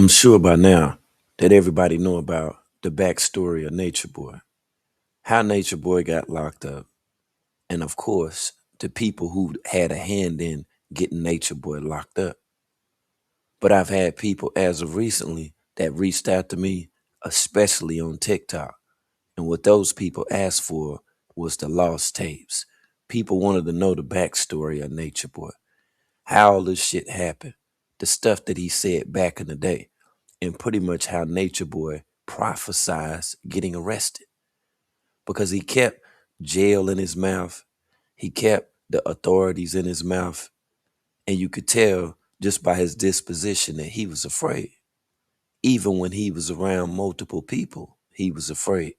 I'm sure by now that everybody know about the backstory of Nature Boy, how Nature Boy got locked up, and of course, the people who had a hand in getting Nature Boy locked up. But I've had people as of recently that reached out to me, especially on TikTok. And what those people asked for was the lost tapes. People wanted to know the backstory of Nature Boy, how all this shit happened, the stuff that he said back in the day, and pretty much how Nature Boy prophesized getting arrested because he kept jail in his mouth. He kept the authorities in his mouth. And you could tell just by his disposition that he was afraid. Even when he was around multiple people, he was afraid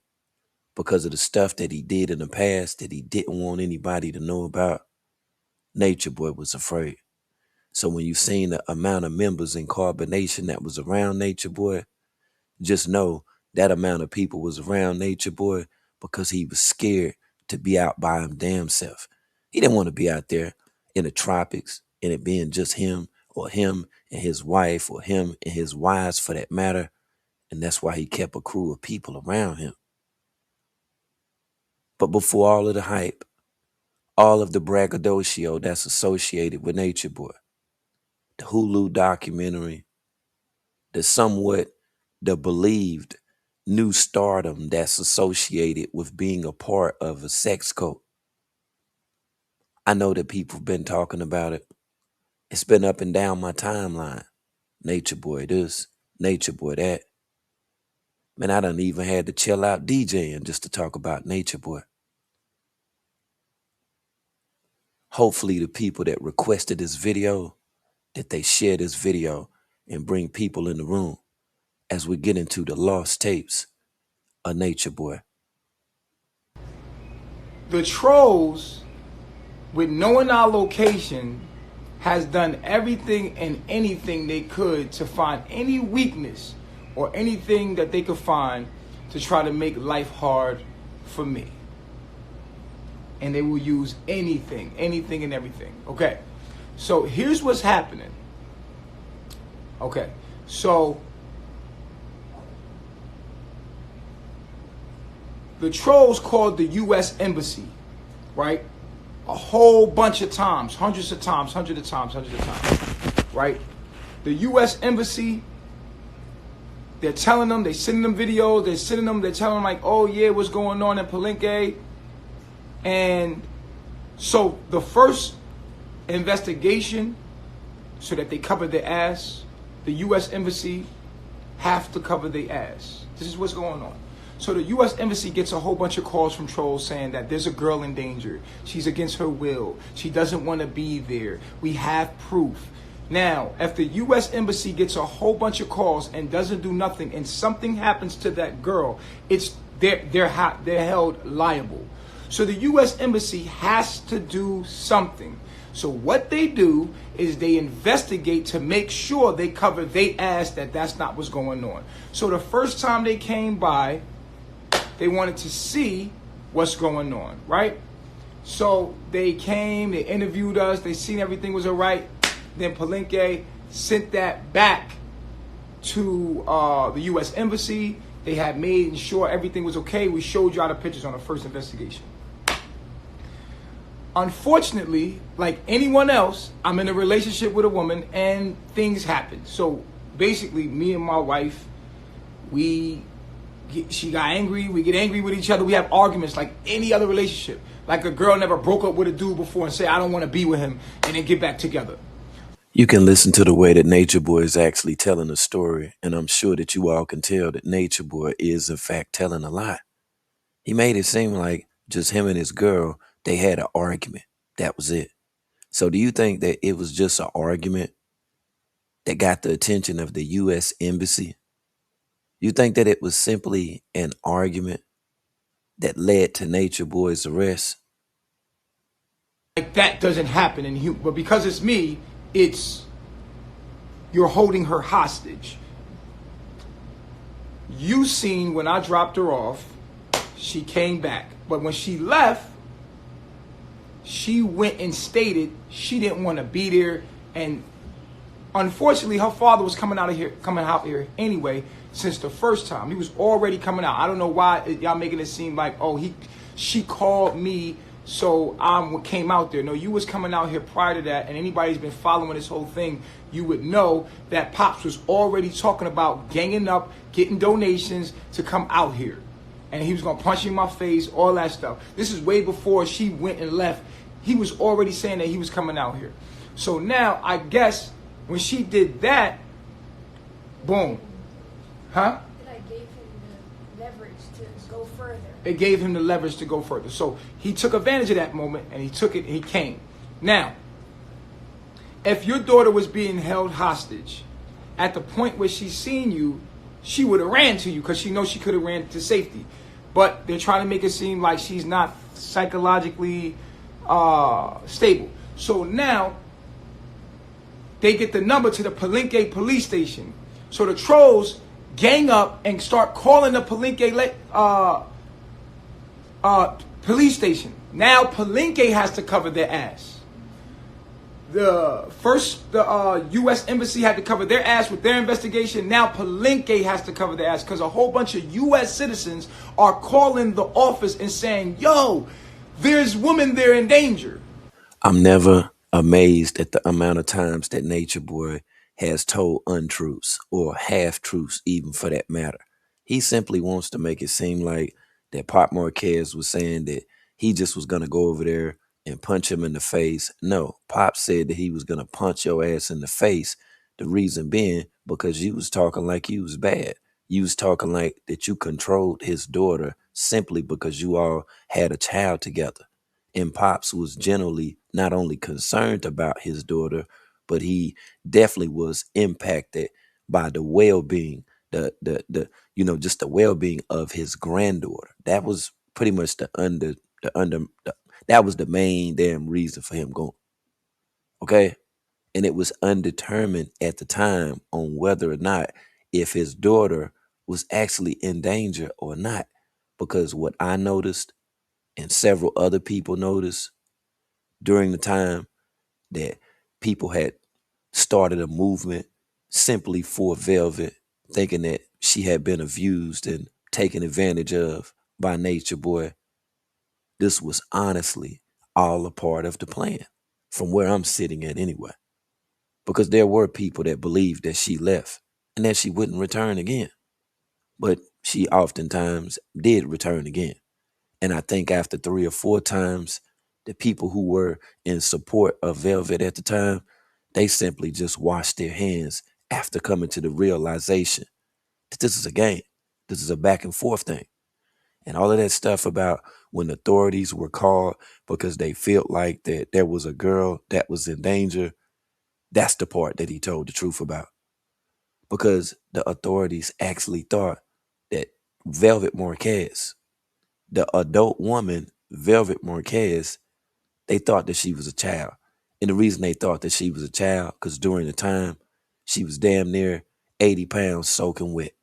because of the stuff that he did in the past that he didn't want anybody to know about. Nature Boy was afraid. So when you seen the amount of members in Carbonation that was around Nature Boy, just know that amount of people was around Nature Boy because he was scared to be out by him damn self. He didn't want to be out there in the tropics and it being just him or him and his wife or him and his wives for that matter. And that's why he kept a crew of people around him. But before all of the hype, all of the braggadocio that's associated with Nature Boy, the Hulu documentary, the believed new stardom that's associated with being a part of a sex cult. I know that people have been talking about it. It's been up and down my timeline. Nature Boy this, Nature Boy that. Man, I done even had to chill out DJing just to talk about Nature Boy. Hopefully the people that requested this video, that they share this video and bring people in the room as we get into the lost tapes of Nature Boy. The trolls, with knowing our location, has done everything and anything they could to find any weakness or anything that they could find to try to make life hard for me. And they will use anything and everything. Okay, so here's what's happening. Okay, so the trolls called the U.S. Embassy, right? A whole bunch of times, hundreds of times, right? The U.S. Embassy, they're telling them, they're sending them videos, they're telling them like, oh yeah, what's going on in Palenque? And so the first investigation, so that they cover their ass, the U.S. Embassy have to cover their ass. This is what's going on. So the U.S. Embassy gets a whole bunch of calls from trolls saying that there's a girl in danger. She's against her will. She doesn't want to be there. We have proof. Now, if the U.S. Embassy gets a whole bunch of calls and doesn't do nothing, and something happens to that girl, they're held liable. So the U.S. Embassy has to do something. So what they do is they investigate to make sure they cover their ass that's not what's going on. So the first time they came by, they wanted to see what's going on, right? So they came, they interviewed us, they seen everything was all right. Then Palenque sent that back to the U.S. Embassy. They had made sure everything was okay. We showed y'all the pictures on the first investigation. Unfortunately, like anyone else, I'm in a relationship with a woman and things happen. So basically, me and my wife, she got angry. We get angry with each other. We have arguments like any other relationship. Like a girl never broke up with a dude before and say, I don't want to be with him, and then get back together. You can listen to the way that Nature Boy is actually telling a story, and I'm sure that you all can tell that Nature Boy is in fact telling a lie. He made it seem like just him and his girl, they had an argument. That was it. So do you think that it was just an argument that got the attention of the U.S. Embassy? You think that it was simply an argument that led to Nature Boy's arrest? Like that doesn't happen in human, but because it's me, it's you're holding her hostage. You seen when I dropped her off, she came back. But when she left, she went and stated she didn't want to be there, and Unfortunately, her father was coming out here anyway since the first time. He was already coming out. I don't know why y'all making it seem like, oh, she called me, so I came out there. No, you was coming out here prior to that, and anybody's been following this whole thing, you would know that Pops was already talking about ganging up, getting donations to come out here. And he was going to punch me in my face, all that stuff. This is way before she went and left. He was already saying that he was coming out here. So now, I guess, when she did that, boom. Huh? I gave him the leverage to go further. It gave him the leverage to go further. So he took advantage of that moment, and he took it, and he came. Now, if your daughter was being held hostage, at the point where she seen you, she would have ran to you because she knows she could have ran to safety. But they're trying to make it seem like she's not psychologically stable. So now, they get the number to the Palenque police station. So the trolls gang up and start calling the Palenque police station. Now Palenque has to cover their ass. The U.S. Embassy had to cover their ass with their investigation. Now Palenque has to cover their ass because a whole bunch of U.S. citizens are calling the office and saying, yo, there's women there in danger. I'm never amazed at the amount of times that Nature Boy has told untruths or half truths, even for that matter. He simply wants to make it seem like that Pop Marquez was saying that he just was gonna go over there and punch him in the face. No, Pop said that he was gonna punch your ass in the face. The reason being because you was talking like you was bad. You was talking like that you controlled his daughter simply because you all had a child together. And Pops was generally not only concerned about his daughter, but he definitely was impacted by the well-being, just the well-being of his granddaughter. That was pretty much that was the main damn reason for him going. Okay. And it was undetermined at the time on whether or not if his daughter was actually in danger or not. Because what I noticed and several other people noticed during the time that people had started a movement simply for Velvet, thinking that she had been abused and taken advantage of by Nature Boy. This was honestly all a part of the plan, from where I'm sitting at anyway. Because there were people that believed that she left and that she wouldn't return again. But she oftentimes did return again. And I think after 3 or 4 times, the people who were in support of Velvet at the time, they simply just washed their hands after coming to the realization that this is a game. This is a back and forth thing. And all of that stuff about when authorities were called because they felt like that there was a girl that was in danger, that's the part that he told the truth about. Because the authorities actually thought that Velvet Marquez, the adult woman, Velvet Marquez, they thought that she was a child. And the reason they thought that she was a child, because during the time, she was damn near 80 pounds soaking wet.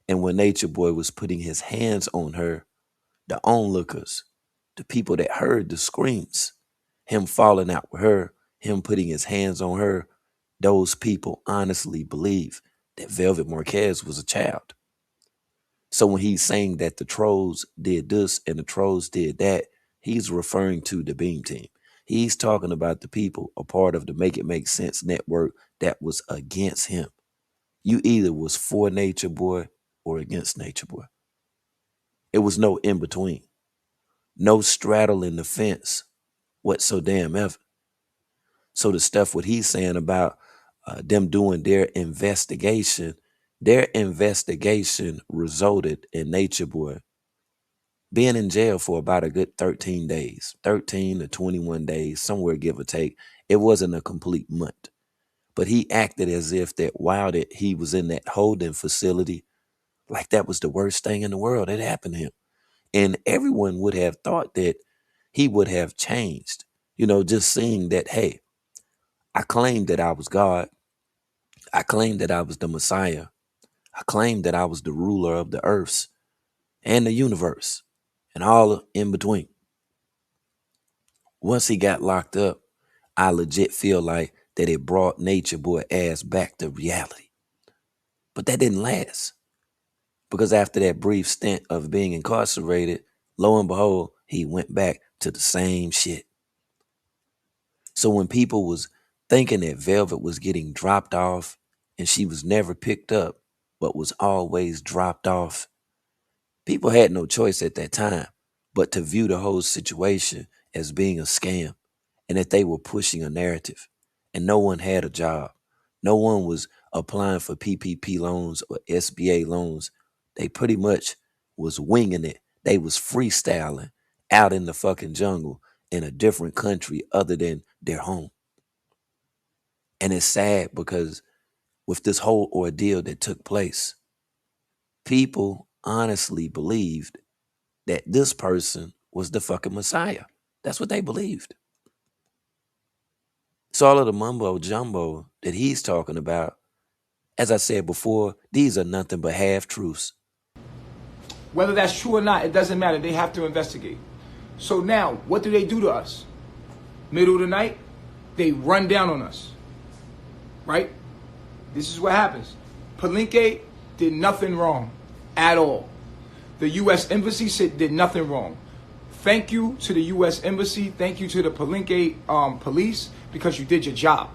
And when Nature Boy was putting his hands on her, the onlookers, the people that heard the screams, him falling out with her, him putting his hands on her, those people honestly believe that Velvet Marquez was a child. So when he's saying that the trolls did this and the trolls did that, he's referring to the Beam Team. He's talking about the people, a part of the Make It Make Sense network that was against him. You either was for Nature Boy or against Nature Boy. It was no in between. No straddling the fence whatsoever. So the stuff what he's saying about them doing their investigation resulted in Nature Boy being in jail for about a good 13 days, 13 to 21 days, somewhere give or take. It wasn't a complete month. But he acted as if that while that he was in that holding facility, like that was the worst thing in the world that happened to him. And everyone would have thought that he would have changed, just seeing that, hey, I claimed that I was God. I claimed that I was the Messiah. I claimed that I was the ruler of the earths and the universe and all in between. Once he got locked up, I legit feel like that it brought Nature Boy ass back to reality. But that didn't last because after that brief stint of being incarcerated, lo and behold, he went back to the same shit. So when people was thinking that Velvet was getting dropped off and she was never picked up, but was always dropped off, people had no choice at that time but to view the whole situation as being a scam and that they were pushing a narrative. And no one had a job. No one was applying for PPP loans or SBA loans. They pretty much was winging it. They was freestyling out in the fucking jungle in a different country other than their home. And it's sad because with this whole ordeal that took place, people honestly believed that this person was the fucking Messiah. That's what they believed. So all of the mumbo jumbo that he's talking about, as I said before, these are nothing but half truths. Whether that's true or not, it doesn't matter. They have to investigate. So now, what do they do to us? Middle of the night, they run down on us. Right? This is what happens. Palenque did nothing wrong at all. The U.S. Embassy did nothing wrong. Thank you to the U.S. Embassy. Thank you to the Palenque police because you did your job.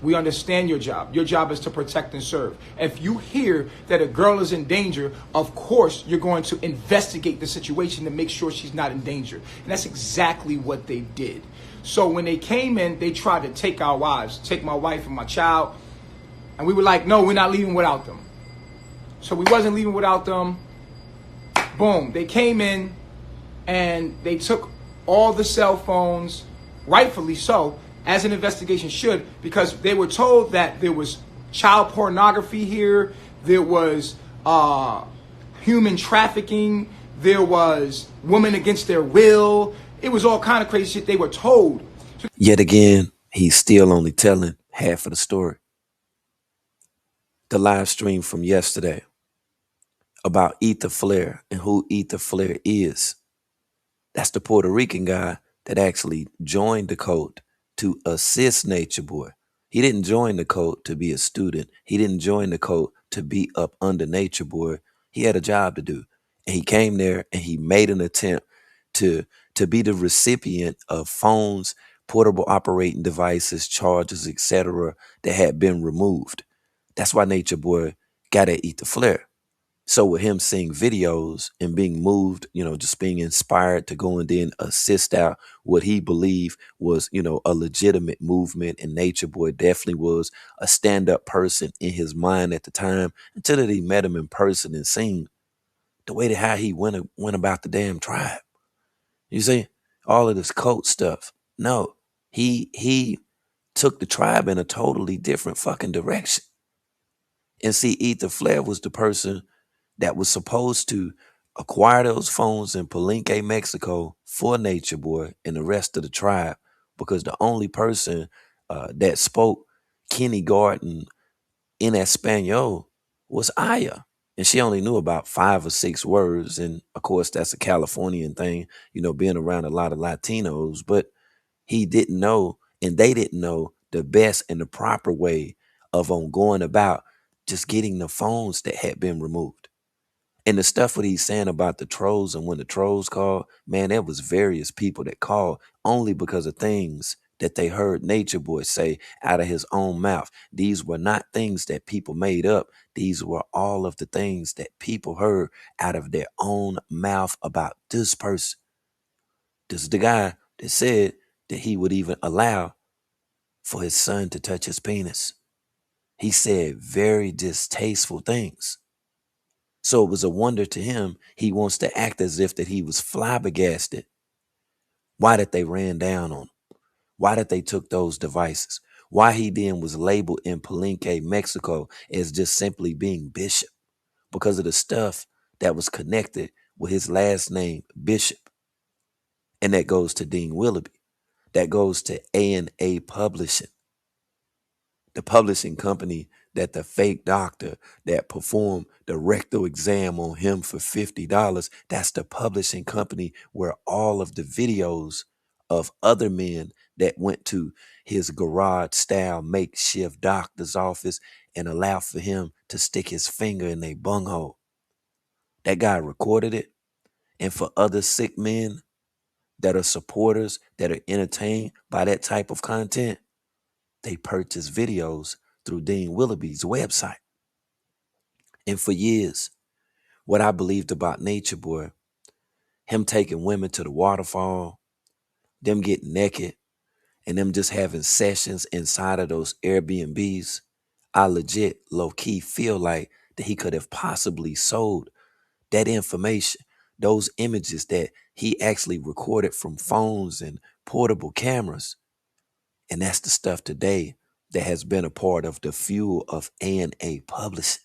We understand your job. Your job is to protect and serve. If you hear that a girl is in danger, of course, you're going to investigate the situation to make sure she's not in danger. And that's exactly what they did. So when they came in, they tried to take our wives, take my wife and my child. And we were like, no, we're not leaving without them. So we wasn't leaving without them. Boom. They came in and they took all the cell phones, rightfully so, as an investigation should, because they were told that there was child pornography here, there was human trafficking, there was women against their will. It was all kind of crazy shit they were told. Yet again, he's still only telling half of the story. The live stream from yesterday about Ether Flare and who Ether Flare is. That's the Puerto Rican guy that actually joined the cult to assist Nature Boy. He didn't join the cult to be a student. He didn't join the cult to be up under Nature Boy. He had a job to do. And he came there and he made an attempt to be the recipient of phones, portable operating devices, chargers, etc. that had been removed. That's why Nature Boy got at Ether Flare. So with him seeing videos and being moved, just being inspired to go and then assist out what he believed was, a legitimate movement, and Nature Boy definitely was a stand-up person in his mind at the time until that he met him in person and seen the way that how he went about the damn tribe. You see, all of this cult stuff. No, he took the tribe in a totally different fucking direction. And see, Ether Flare was the person that was supposed to acquire those phones in Palenque, Mexico for Nature Boy and the rest of the tribe, because the only person that spoke kindergarten in Espanol was Aya. And she only knew about 5 or 6 words. And of course, that's a Californian thing, being around a lot of Latinos. But he didn't know, and they didn't know the best and the proper way of on going about just getting the phones that had been removed. And the stuff what he's saying about the trolls, and when the trolls called, man, there was various people that called only because of things that they heard Nature Boy say out of his own mouth. These were not things that people made up. These were all of the things that people heard out of their own mouth about this person. This is the guy that said that he would even allow for his son to touch his penis. He said very distasteful things. So it was a wonder to him. He wants to act as if that he was flabbergasted. Why that they ran down on him? Why that they took those devices? Why he then was labeled in Palenque, Mexico as just simply being Bishop? Because of the stuff that was connected with his last name, Bishop. And that goes to Dean Willoughby. That goes to A&A Publishing. The publishing company that the fake doctor that performed the rectal exam on him for $50, that's the publishing company where all of the videos of other men that went to his garage style makeshift doctor's office and allowed for him to stick his finger in their bunghole. That guy recorded it. And for other sick men that are supporters, that are entertained by that type of content, they purchase videos through Dean Willoughby's website. And for years, what I believed about Nature Boy, him taking women to the waterfall, them getting naked, and them just having sessions inside of those Airbnbs, I legit low-key feel like that he could have possibly sold that information, those images that he actually recorded from phones and portable cameras. And that's the stuff today that has been a part of the fuel of A&A Publishing,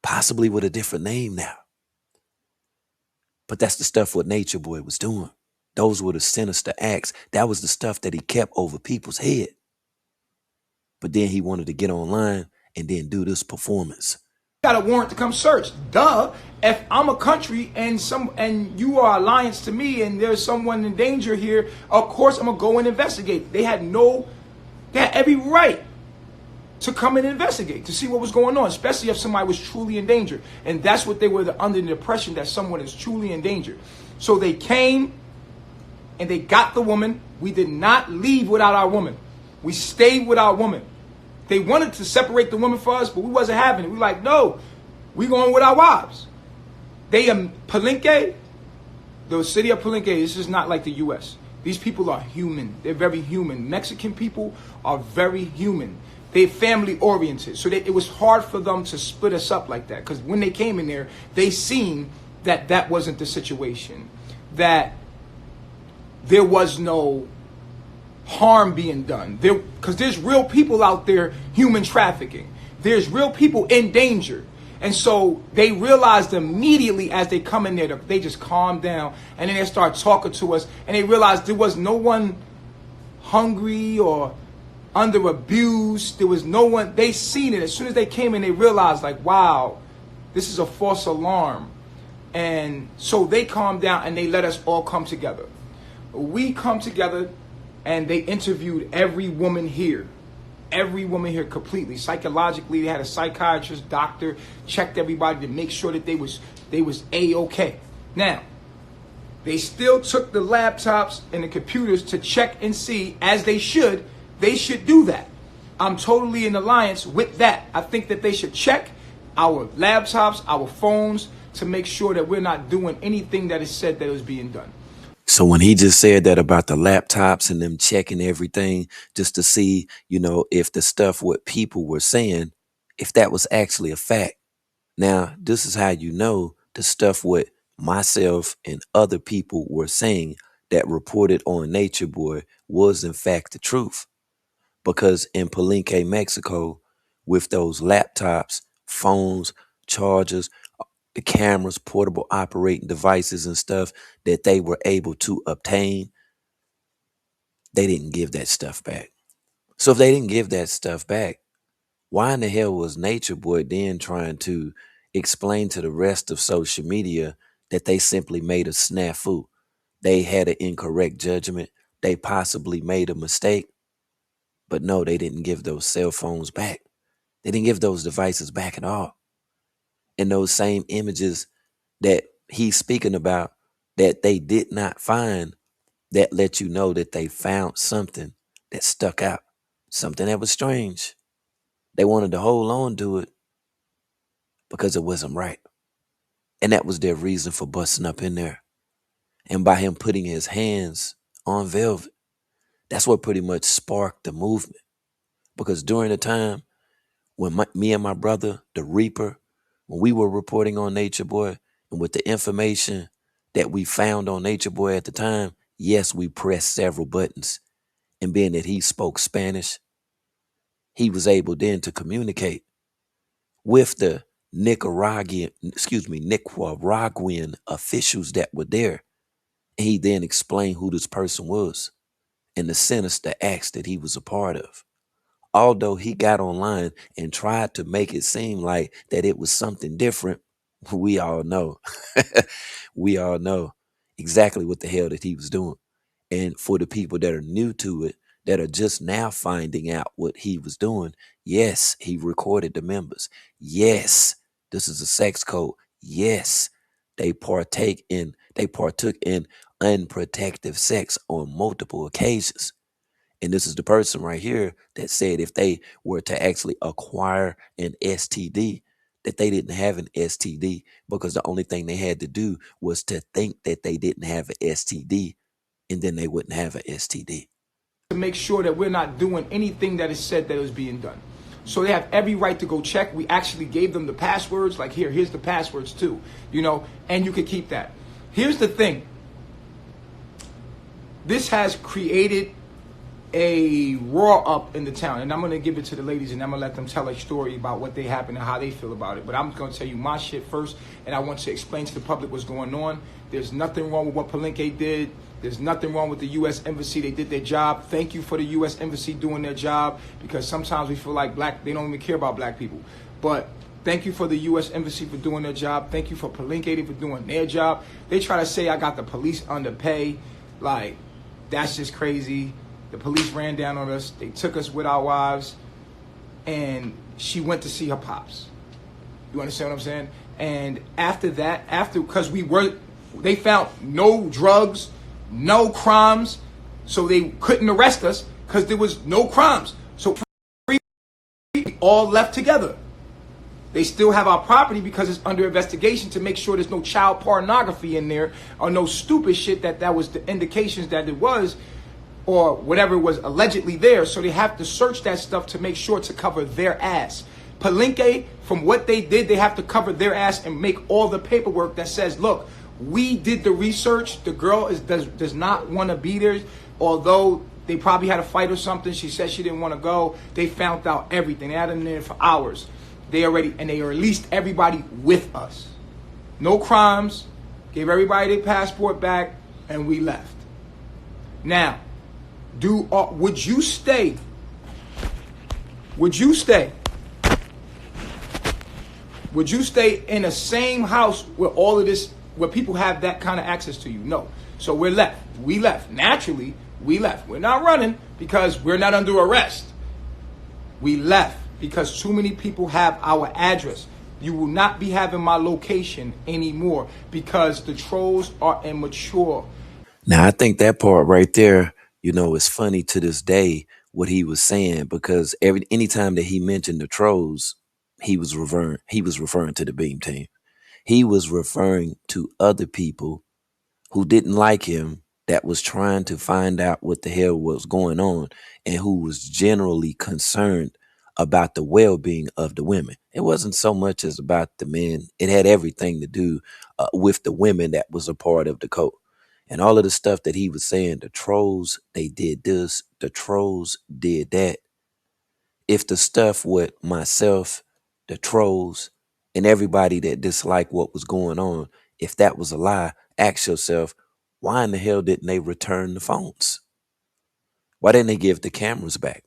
possibly with a different name now. But that's the stuff what Nature Boy was doing. Those were the sinister acts. That was the stuff that he kept over people's head. But then he wanted to get online and then do this performance. Got a warrant to come search. Duh. If I'm a country and you are alliance to me and there's someone in danger here, of course I'm gonna go and investigate. They had every right to come and investigate, to see what was going on, especially if somebody was truly in danger. And that's what they were under the impression, that someone is truly in danger. So they came and they got the woman. We did not leave without our woman. We stayed with our woman. They wanted to separate the women for us, but we wasn't having it. We like, no, we going with our wives. They Palenque, the city of Palenque, this is not like the U.S. These people are human. They're very human. Mexican people are very human. They're family oriented. So it was hard for them to split us up like that. Because when they came in there, they seen that that wasn't the situation. That there was no harm being done there, because there's real people out there human trafficking. There's real people in danger. And so they realized immediately as they come in there, they just calm down, and then they start talking to us, and they realized there was no one hungry or under abuse. There was no one. They seen it as soon as they came in. They realized, like, wow, this is a false alarm. And so they calmed down and they let us all come together. We come together and they interviewed every woman here completely. Psychologically, they had a psychiatrist, doctor, checked everybody to make sure that they was A-okay. Now, they still took the laptops and the computers to check and see, as they should do that. I'm totally in alliance with that. I think that they should check our laptops, our phones, to make sure that we're not doing anything that is said that is being done. So when he just said that about the laptops and them checking everything just to see, if the stuff what people were saying, if that was actually a fact. Now, this is how you know the stuff what myself and other people were saying that reported on Nature Boy was in fact the truth. Because in Palenque, Mexico, with those laptops, phones, chargers, the cameras, portable operating devices and stuff that they were able to obtain, they didn't give that stuff back. So if they didn't give that stuff back, why in the hell was Nature Boy then trying to explain to the rest of social media that they simply made a snafu? They had an incorrect judgment. They possibly made a mistake. But no, they didn't give those cell phones back. They didn't give those devices back at all. And those same images that he's speaking about that they did not find, that let you know that they found something that stuck out, something that was strange. They wanted to hold on to it because it wasn't right. And that was their reason for busting up in there. And by him putting his hands on Velvet, that's what pretty much sparked the movement. Because during the time when me and my brother, the Reaper, when we were reporting on Nature Boy, and with the information that we found on Nature Boy at the time, yes, we pressed several buttons. And being that he spoke Spanish, he was able then to communicate with the Nicaraguan officials that were there. And he then explained who this person was and the sinister acts that he was a part of. Although he got online and tried to make it seem like that it was something different, we all know. We all know exactly what the hell that he was doing. And for the people that are new to it, that are just now finding out what he was doing, yes, he recorded the members. Yes, this is a sex code. Yes, they partook in unprotected sex on multiple occasions. And this is the person right here that said if they were to actually acquire an STD, that they didn't have an STD because the only thing they had to do was to think that they didn't have an STD, and then they wouldn't have an STD. To make sure that we're not doing anything that is said that is being done. So they have every right to go check. We actually gave them the passwords. Like here's the passwords too, and you can keep that. Here's the thing. This has created a roar up in the town, and I'm going to give it to the ladies, and I'm going to let them tell a story about what they happened and how they feel about it. But I'm going to tell you my shit first, and I want to explain to the public what's going on. There's nothing wrong with what Palenque did. There's nothing wrong with the U.S. Embassy. They did their job. Thank you for the U.S. Embassy doing their job, because sometimes we feel like they don't even care about black people. But thank you for the U.S. Embassy for doing their job. Thank you for Palenque for doing their job. They try to say I got the police underpay. Like, that's just crazy. The police ran down on us. They took us with our wives, and she went to see her pops. You understand what I'm saying? And after that, because they found no drugs, no crimes, so they couldn't arrest us because there was no crimes. So we all left together. They still have our property because it's under investigation to make sure there's no child pornography in there or no stupid shit that was the indications that it was, or whatever was allegedly there. So they have to search that stuff to make sure to cover their ass. Palenque, from what they did, they have to cover their ass and make all the paperwork that says, look, we did the research. The girl does not want to be there. Although they probably had a fight or something. She said she didn't want to go. They found out everything. They had them there for hours. They released everybody with us. No crimes. Gave everybody their passport back, and we left. Now, would you stay? Would you stay? Would you stay in the same house where all of this, where people have that kind of access to you? No. So we're left. We left. Naturally, we left. We're not running because we're not under arrest. We left because too many people have our address. You will not be having my location anymore because the trolls are immature. Now, I think that part right there, is funny to this day what he was saying, because anytime that he mentioned the trolls, he was referring to the Beam Team. He was referring to other people who didn't like him, that was trying to find out what the hell was going on, and who was generally concerned about the well-being of the women. It wasn't so much as about the men. It had everything to do with the women that was a part of the code. And all of the stuff that he was saying, the trolls, they did this, the trolls did that. If the stuff with myself, the trolls, and everybody that disliked what was going on, if that was a lie, ask yourself, why in the hell didn't they return the phones? Why didn't they give the cameras back?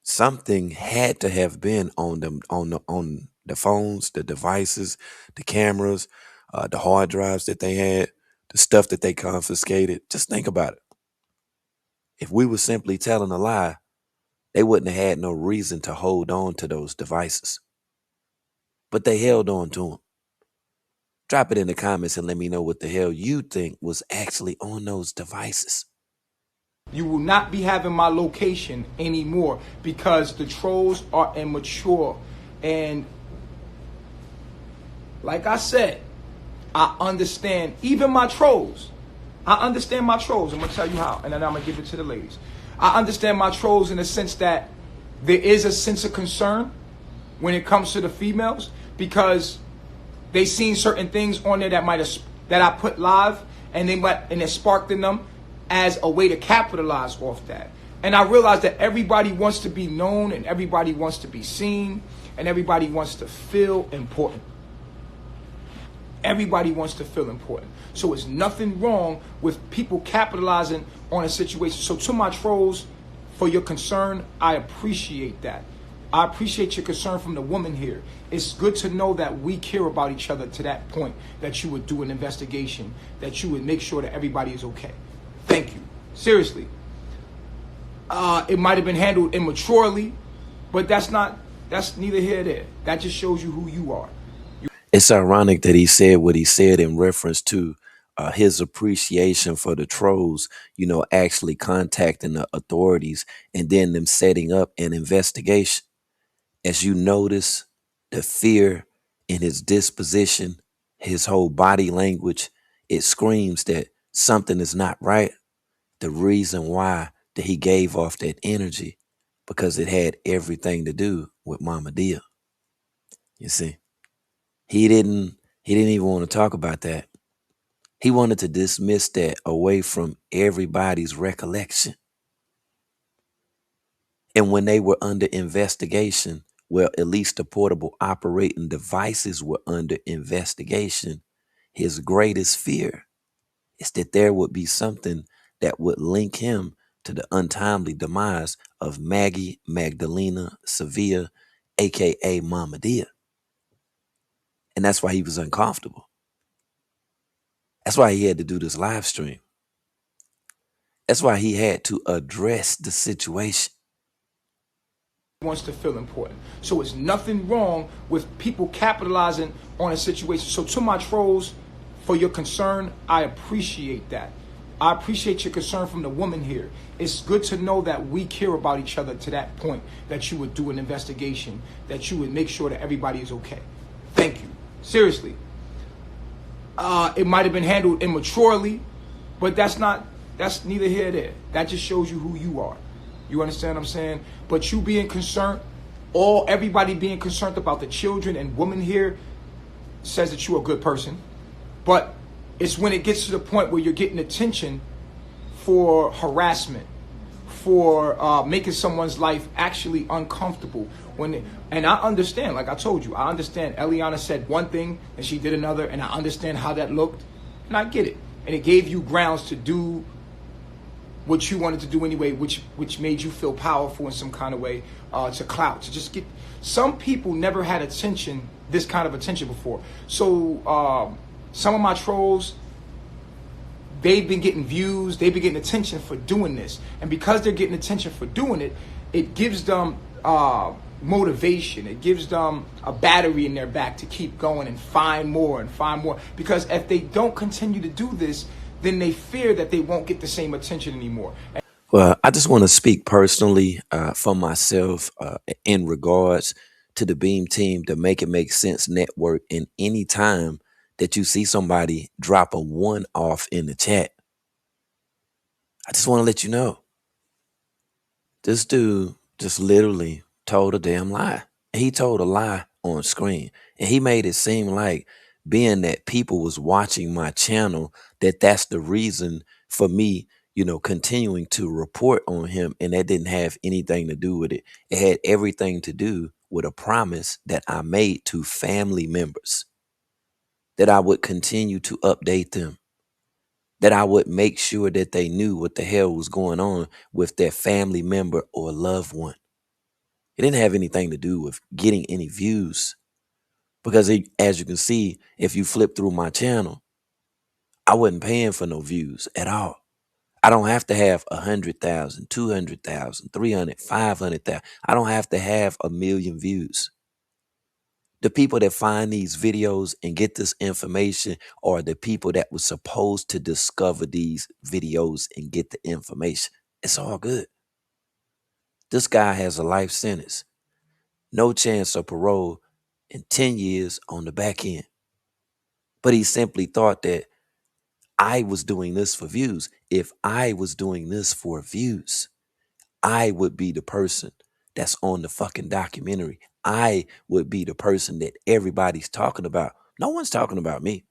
Something had to have been on them, on the phones, the devices, the cameras, the hard drives that they had, the stuff that they confiscated. Just think about it. If we were simply telling a lie, they wouldn't have had no reason to hold on to those devices. But they held on to them. Drop it in the comments and let me know what the hell you think was actually on those devices. You will not be having my location anymore because the trolls are immature. And like I said, I understand even my trolls. I understand my trolls. I'm going to tell you how, and then I'm going to give it to the ladies. I understand my trolls in the sense that there is a sense of concern when it comes to the females, because they seen certain things on there that I put live, and it sparked in them as a way to capitalize off that. And I realized that everybody wants to be known, and everybody wants to be seen, and everybody wants to feel important. Everybody wants to feel important. So it's nothing wrong with people capitalizing on a situation. So to my trolls, for your concern, I appreciate that. I appreciate your concern from the woman here. It's good to know that we care about each other to that point, that you would do an investigation, that you would make sure that everybody is okay. Thank you. Seriously. It might have been handled immaturely, but that's neither here nor there. That just shows you who you are. It's ironic that he said what he said in reference to his appreciation for the trolls, actually contacting the authorities and then them setting up an investigation. As you notice, the fear in his disposition, his whole body language, it screams that something is not right. The reason why that he gave off that energy, because it had everything to do with Mama Dia. You see, he didn't he didn't even want to talk about that. He wanted to dismiss that away from everybody's recollection. And when they were under investigation, well, at least the portable operating devices were under investigation, his greatest fear is that there would be something that would link him to the untimely demise of Maggie Magdalena Sevilla, aka Mama Dia. And that's why he was uncomfortable. That's why he had to do this live stream. That's why he had to address the situation. Wants to feel important. So it's nothing wrong with people capitalizing on a situation. So to my trolls, for your concern, I appreciate that. I appreciate your concern from the woman here. It's good to know that we care about each other to that point, that you would do an investigation, that you would make sure that everybody is okay. Thank you. Seriously. It might have been handled immaturely, but that's neither here nor there. That just shows you who you are. You understand what I'm saying? But you being concerned, everybody being concerned about the children and women here says that you're a good person. But it's when it gets to the point where you're getting attention for harassment, for making someone's life actually uncomfortable. And I understand, like I told you, I understand Eliana said one thing and she did another, and I understand how that looked, and I get it. And it gave you grounds to do what you wanted to do anyway, which made you feel powerful in some kind of way, to clout, to just get. Some people never had this kind of attention before. So some of my trolls, they've been getting views, they've been getting attention for doing this. And because they're getting attention for doing it, it gives them motivation. It gives them a battery in their back to keep going and find more and find more. Because if they don't continue to do this, then they fear that they won't get the same attention anymore. Well, I just want to speak personally for myself in regards to the Beam Team, the Make It Make Sense Network. And any time that you see somebody drop a one off in the chat, I just want to let you know, this dude just literally told a damn lie. He told a lie on screen, and he made it seem like, being that people was watching my channel, that's the reason for me, continuing to report on him. And that didn't have anything to do with it. It had everything to do with a promise that I made to family members, that I would continue to update them, that I would make sure that they knew what the hell was going on with their family member or loved one. It didn't have anything to do with getting any views. Because as you can see, if you flip through my channel, I wasn't paying for no views at all. I don't have to have 100,000, 200,000, 300, 500,000. I don't have to have 1 million views. The people that find these videos and get this information are the people that were supposed to discover these videos and get the information. It's all good. This guy has a life sentence, no chance of parole, and 10 years on the back end. But he simply thought that I was doing this for views. If I was doing this for views, I would be the person that's on the fucking documentary. I would be the person that everybody's talking about. No one's talking about me.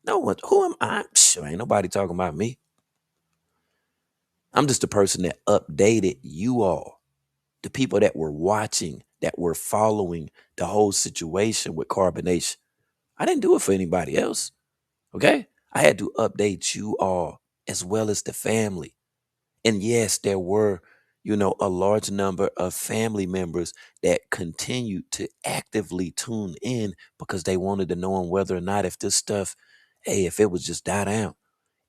No one. Who am I? Sure, ain't nobody talking about me. I'm just the person that updated you all, the people that were watching, that were following the whole situation with carbonation. I didn't do it for anybody else. Okay? I had to update you all as well as the family. And yes, there were, a large number of family members that continued to actively tune in because they wanted to know whether or not if this stuff, hey, if it was just die down,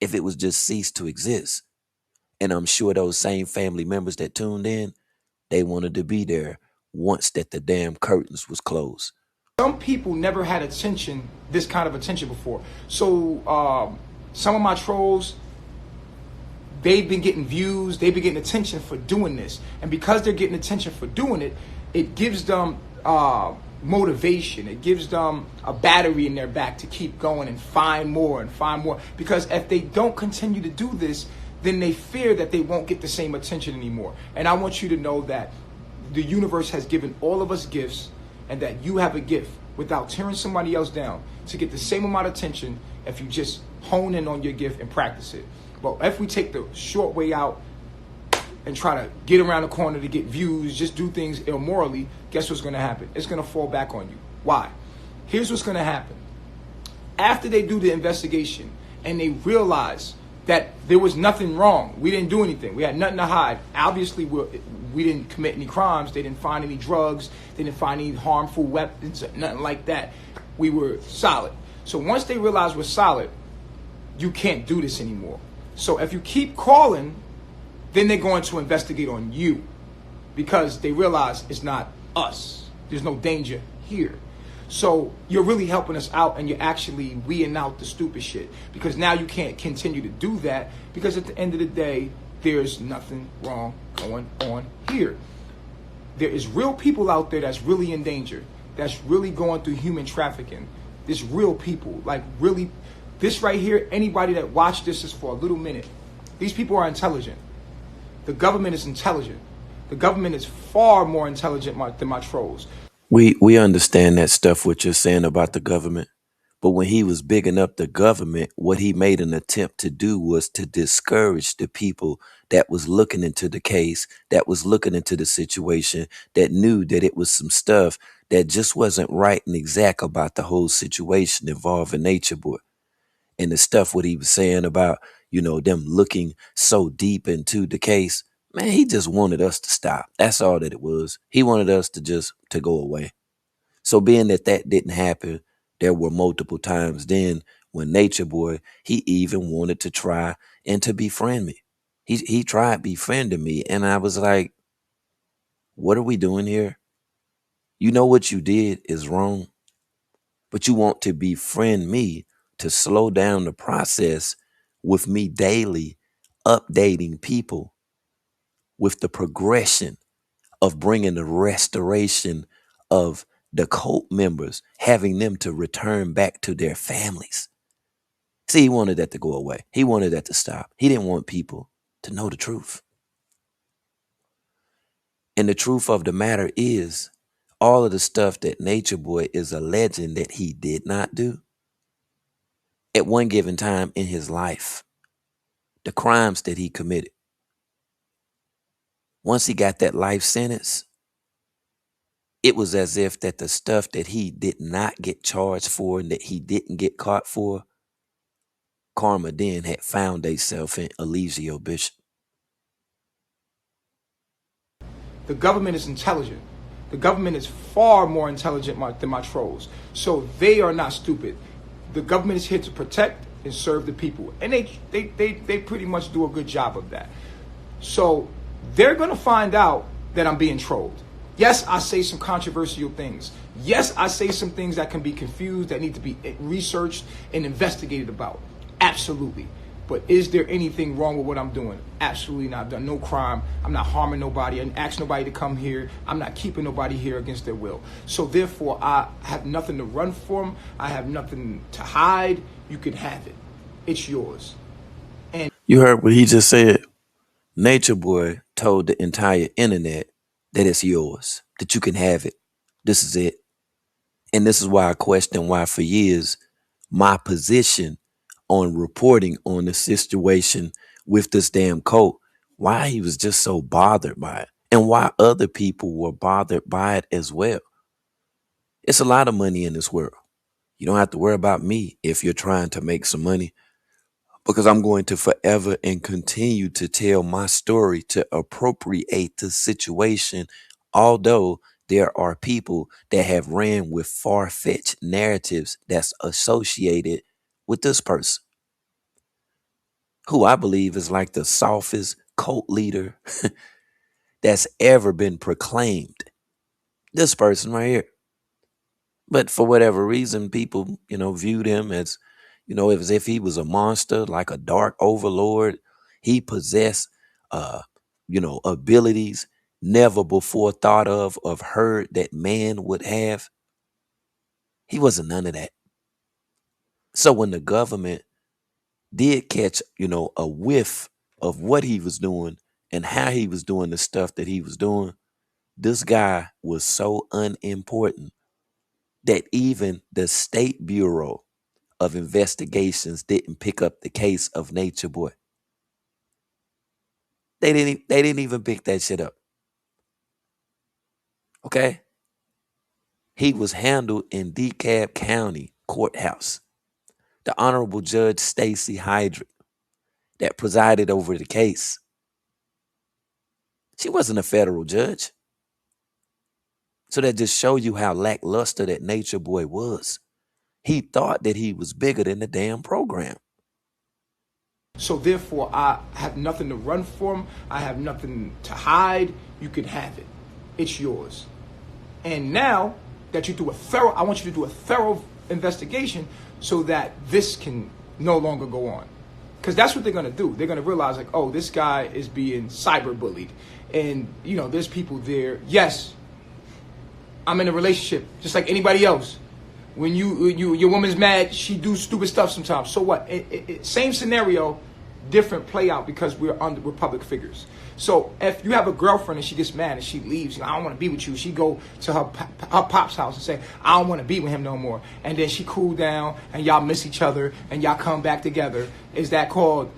if it was just cease to exist. And I'm sure those same family members that tuned in, they wanted to be there once that the damn curtains was closed. Some people never had this kind of attention before. So some of my trolls, they've been getting views, they've been getting attention for doing this. And because they're getting attention for doing it, it gives them motivation. It gives them a battery in their back to keep going and find more and find more. Because if they don't continue to do this, then they fear that they won't get the same attention anymore. And I want you to know that the universe has given all of us gifts, and that you have a gift without tearing somebody else down to get the same amount of attention if you just hone in on your gift and practice it. But if we take the short way out and try to get around the corner to get views, just do things immorally, guess what's going to happen? It's going to fall back on you. Why? Here's what's going to happen. After they do the investigation and they realize that there was nothing wrong, we didn't do anything, we had nothing to hide, obviously we didn't commit any crimes, they didn't find any drugs, they didn't find any harmful weapons, nothing like that. We were solid. So once they realize we're solid, you can't do this anymore. So if you keep calling, then they're going to investigate on you because they realize it's not us. There's no danger here. So you're really helping us out, and you're actually weeding out the stupid shit, because now you can't continue to do that, because at the end of the day, there's nothing wrong going on here. There is real people out there that's really in danger, that's really going through human trafficking. There's real people, like really, this right here, anybody that watched this is for a little minute. These people are intelligent. The government is intelligent. The government is far more intelligent than my trolls. We understand that stuff what you're saying about the government, but when he was bigging up the government, what he made an attempt to do was to discourage the people that was looking into the case, that was looking into the situation, that knew that it was some stuff that just wasn't right and exact about the whole situation involving Nature Boy. And the stuff what he was saying about, them looking so deep into the case, man, he just wanted us to stop. That's all that it was. He wanted us to go away. So being that didn't happen, there were multiple times then when Nature Boy, he even wanted to try and to befriend me. He tried befriending me, and I was like, what are we doing here? You know what you did is wrong, but you want to befriend me to slow down the process with me daily updating people with the progression of bringing the restoration of the cult members, having them to return back to their families. See, he wanted that to go away. He wanted that to stop. He didn't want people to know the truth. And the truth of the matter is, all of the stuff that Nature Boy is alleging that he did not do, at one given time in his life, the crimes that he committed, once he got that life sentence, it was as if that the stuff that he did not get charged for and that he didn't get caught for, karma then had found theyself in Eliseo Bishop. The government is intelligent. The government is far more intelligent than my trolls. So they are not stupid. The government is here to protect and serve the people. And they pretty much do a good job of that. So they're going to find out that I'm being trolled. Yes, I say some controversial things. Yes, I say some things that can be confused, that need to be researched and investigated about. Absolutely. But is there anything wrong with what I'm doing? Absolutely not. I've done no crime. I'm not harming nobody. I didn't ask nobody to come here. I'm not keeping nobody here against their will. So therefore, I have nothing to run from. I have nothing to hide. You can have it. It's yours. And you heard what he just said. Nature Boy told the entire internet that it's yours, that you can have it. This is it. And this is why I question why for years my position on reporting on the situation with this damn cult, why he was just so bothered by it, and why other people were bothered by it as well. It's a lot of money in this world. You don't have to worry about me if you're trying to make some money. because I'm going to forever and continue to tell my story to appropriate the situation, although there are people that have ran with far-fetched narratives that's associated with this person, who I believe is like the softest cult leader that's ever been proclaimed. This person right here. But for whatever reason, people, viewed him as, as if he was a monster, like a dark overlord. He possessed, uh, abilities never before thought of heard that man would have. He wasn't none of that. So when the government did catch, a whiff of what he was doing and how he was doing the stuff that he was doing, this guy was so unimportant that even the State Bureau of Investigations didn't pick up the case of Nature Boy. They didn't even pick that shit up. Okay? He was handled in DeKalb County Courthouse. The Honorable Judge Stacy Hydrick that presided over the case. She wasn't a federal judge. So that just show you how lackluster that Nature Boy was. He thought that he was bigger than the damn program. So therefore, I have nothing to run from. I have nothing to hide. You can have it. It's yours. And now that you do I want you to do a thorough investigation so that this can no longer go on. Because that's what they're going to do. They're going to realize, like, oh, this guy is being cyberbullied. And, there's people there. Yes, I'm in a relationship just like anybody else. When your woman's mad, she do stupid stuff sometimes. So what? Same scenario, different play out because we're public figures. So if you have a girlfriend and she gets mad and she leaves, I don't want to be with you. She go to her pop's house and say, I don't want to be with him no more. And then she cool down and y'all miss each other and y'all come back together. Is that called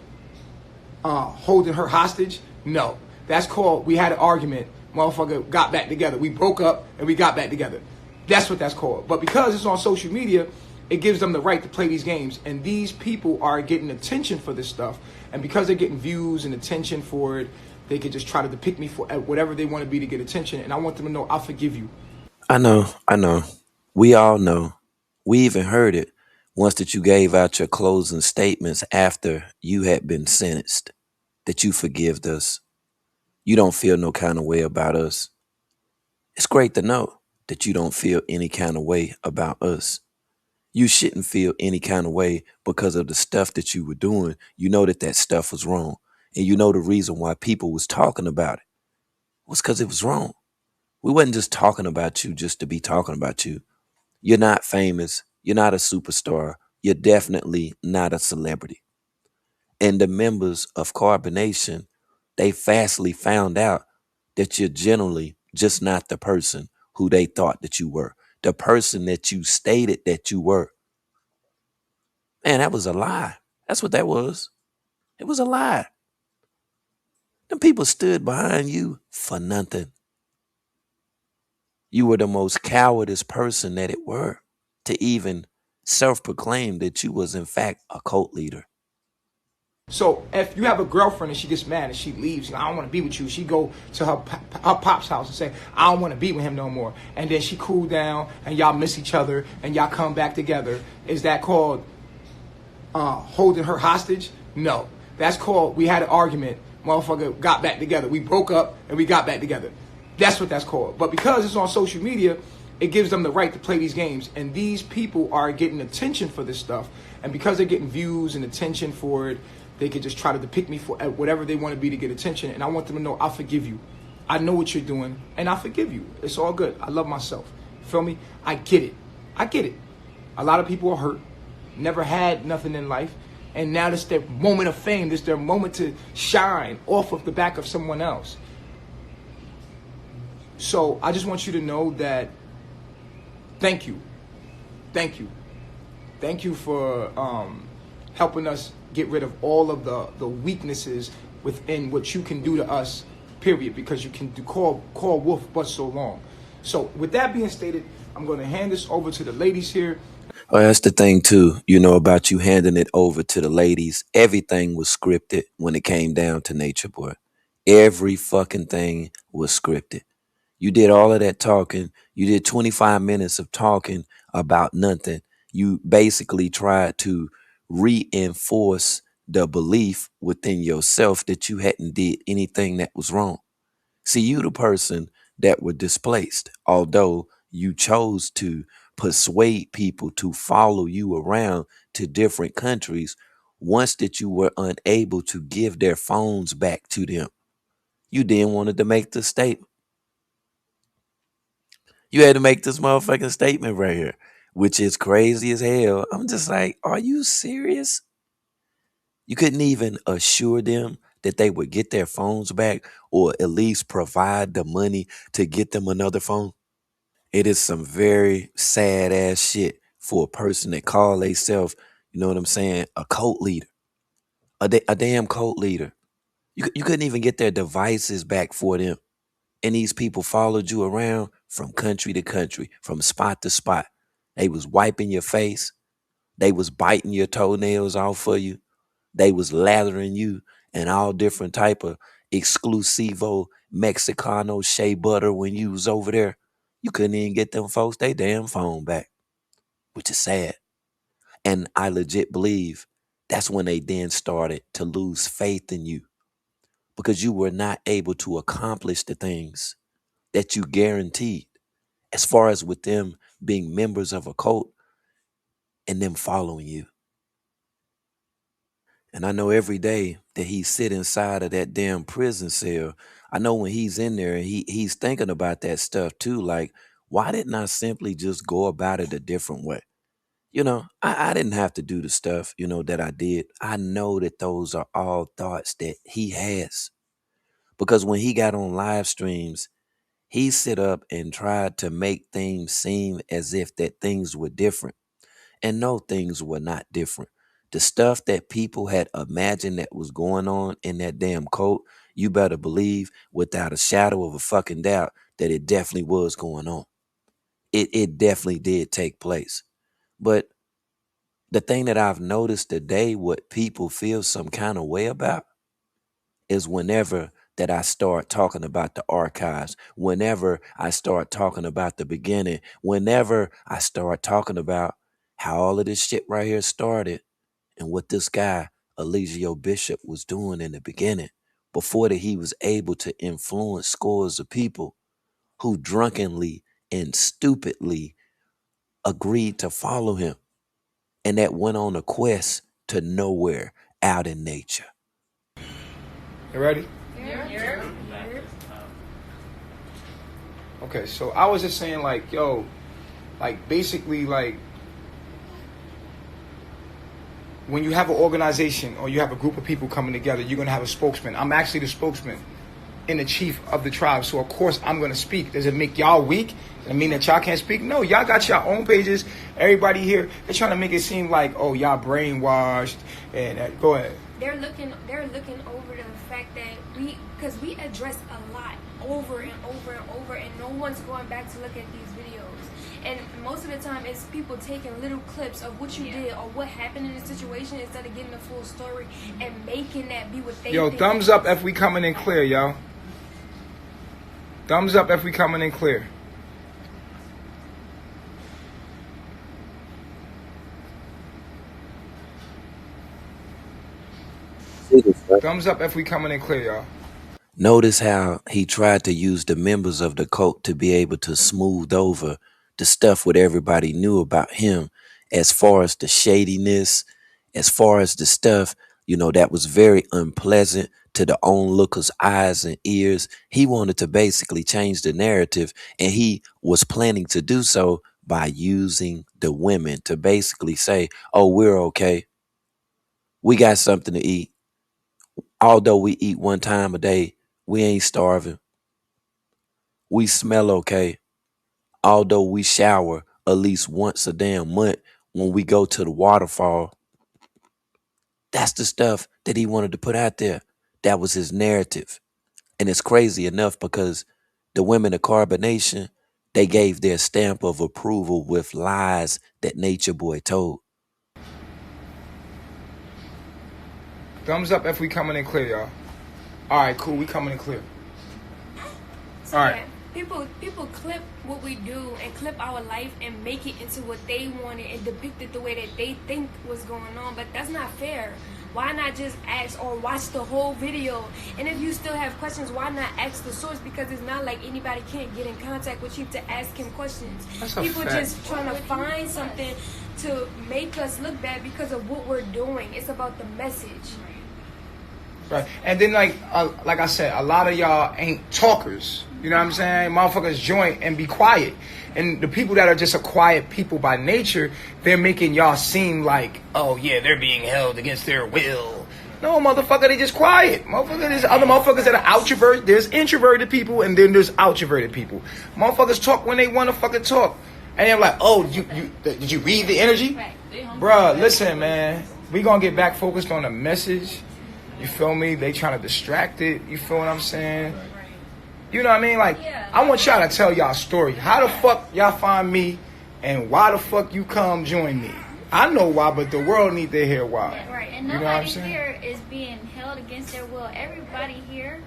holding her hostage? No. That's called we had an argument. Motherfucker got back together. We broke up and we got back together. That's what that's called. But because it's on social media, it gives them the right to play these games. And these people are getting attention for this stuff. And because they're getting views and attention for it, they can just try to depict me for whatever they want to be to get attention. And I want them to know, I'll forgive you. I know. We all know. We even heard it once that you gave out your closing statements after you had been sentenced, that you forgived us. You don't feel no kind of way about us. It's great to know that you don't feel any kind of way about us. You shouldn't feel any kind of way because of the stuff that you were doing. You know that stuff was wrong. And you know the reason why people was talking about it was because it was wrong. We wasn't just talking about you just to be talking about you. You're not famous. You're not a superstar. You're definitely not a celebrity. And the members of Carbonation, they fastly found out that you're generally just not the person who they thought that you were, the person that you stated that you were. Man, that was a lie. That's what that was. It was a lie. Them people stood behind you for nothing. You were the most cowardice person that it were to even self-proclaim that you was in fact a cult leader. So if you have a girlfriend and she gets mad and she leaves, I don't want to be with you. She go to her pop's house and say, I don't want to be with him no more. And then she cool down and y'all miss each other and y'all come back together. Is that called holding her hostage? No. That's called we had an argument. Motherfucker got back together. We broke up and we got back together. That's what that's called. But because it's on social media, it gives them the right to play these games. And these people are getting attention for this stuff. And because they're getting views and attention for it, they can just try to depict me for whatever they want to be to get attention. And I want them to know, I'll forgive you. I know what you're doing, and I forgive you. It's all good. I love myself. Feel me? I get it. I get it. A lot of people are hurt, never had nothing in life, and now this their moment of fame. This their moment to shine off of the back of someone else. So I just want you to know that thank you. Thank you. Thank you for helping us get rid of all of the weaknesses within what you can do to us, period, because you can call wolf but so long. So with that being stated, I'm going to hand this over to the ladies here. Oh, that's the thing too, you know, about you handing it over to the ladies. Everything was scripted when it came down to Nature Boy. Every fucking thing was scripted. You did all of that talking. You did 25 minutes of talking about nothing. You basically tried to reinforce the belief within yourself that you hadn't did anything that was wrong. See, you the person that were displaced, although you chose to persuade people to follow you around to different countries once that you were unable to give their phones back to them. You then wanted to make the statement. You had to make this motherfucking statement right here, which is crazy as hell. I'm just like, are you serious? You couldn't even assure them that they would get their phones back or at least provide the money to get them another phone. It is some very sad ass shit for a person that call themselves, you know what I'm saying, a cult leader, a damn cult leader. You couldn't even get their devices back for them. And these people followed you around from country to country, from spot to spot. They was wiping your face. They was biting your toenails off for you. They was lathering you and all different type of exclusivo Mexicano shea butter when you was over there. You couldn't even get them folks they damn phone back, which is sad. And I legit believe that's when they then started to lose faith in you because you were not able to accomplish the things that you guaranteed as far as with them being members of a cult and them following you. And I know every day that he sit inside of that damn prison cell, I know when he's in there and he's thinking about that stuff too. Like, why didn't I simply just go about it a different way? You know, I didn't have to do the stuff, you know, that I did. I know that those are all thoughts that he has. Because when he got on live streams, he sit up and tried to make things seem as if that things were different. And no, things were not different. The stuff that people had imagined that was going on in that damn cult, you better believe without a shadow of a fucking doubt that it definitely was going on. It definitely did take place. But the thing that I've noticed today, what people feel some kind of way about, is whenever that I start talking about the archives, whenever I start talking about the beginning, whenever I start talking about how all of this shit right here started and what this guy, Eligio Bishop, was doing in the beginning, before that he was able to influence scores of people who drunkenly and stupidly agreed to follow him and that went on a quest to nowhere out in nature. You ready? Yeah. Okay, so I was just saying, like, yo, like, basically, like, when you have an organization or you have a group of people coming together, you're going to have a spokesman. I'm actually the spokesman and the chief of the tribe. So, of course, I'm going to speak. Does it make y'all weak? Does it mean that y'all can't speak? No, y'all got your own pages. Everybody here, they're trying to make it seem like, oh, y'all brainwashed. And go ahead. They're looking over the fact that because we address a lot over and over and over, and no one's going back to look at these videos. And most of the time, it's people taking little clips of what you did or what happened in the situation instead of getting the full story and making that be what they Yo, think. thumbs up if we coming in clear, yo. Thumbs up if we coming in clear. Thumbs up if we coming in clear, y'all. Notice how he tried to use the members of the cult to be able to smooth over the stuff what everybody knew about him as far as the shadiness, as far as the stuff, you know, that was very unpleasant to the onlookers' eyes and ears. He wanted to basically change the narrative, and he was planning to do so by using the women to basically say, oh, we're okay. We got something to eat. Although we eat one time a day, we ain't starving. We smell okay. Although we shower at least once a damn month when we go to the waterfall. That's the stuff that he wanted to put out there. That was his narrative. And it's crazy enough because the women of Carbonation, They gave their stamp of approval with lies that Nature Boy told. Thumbs up if we coming in clear, y'all. All right, cool. We coming in clear. So All right. yeah, people clip what we do and clip our life and make it into what they wanted and depict it the way that they think was going on. But that's not fair. Why not just ask or watch the whole video? And if you still have questions, why not ask the source? Because it's not like anybody can't get in contact with you to ask him questions. That's a People fact. just trying to find something to make us look bad because of what we're doing. It's about the message. Right. And then like I said, a lot of y'all ain't talkers. You know what I'm saying? Motherfuckers join and be quiet. And the people that are just a quiet people by nature, they're making y'all seem like, oh yeah, they're being held against their will. No, motherfucker, they just quiet. Motherfucker, there's other motherfuckers that are outroverted. There's introverted people and then there's outroverted people. Motherfuckers talk when they want to fucking talk. And they're like, oh, did you read the energy? Bruh, listen, man. We gonna get back focused on the message. You feel me? They trying to distract it. You feel what I'm saying? You know what I mean? Like, I want y'all to tell y'all story. How the fuck y'all find me and why the fuck you come join me? I know why, but the world need to hear why. Right, and You know what I'm nobody saying? here is being held against their will. Everybody here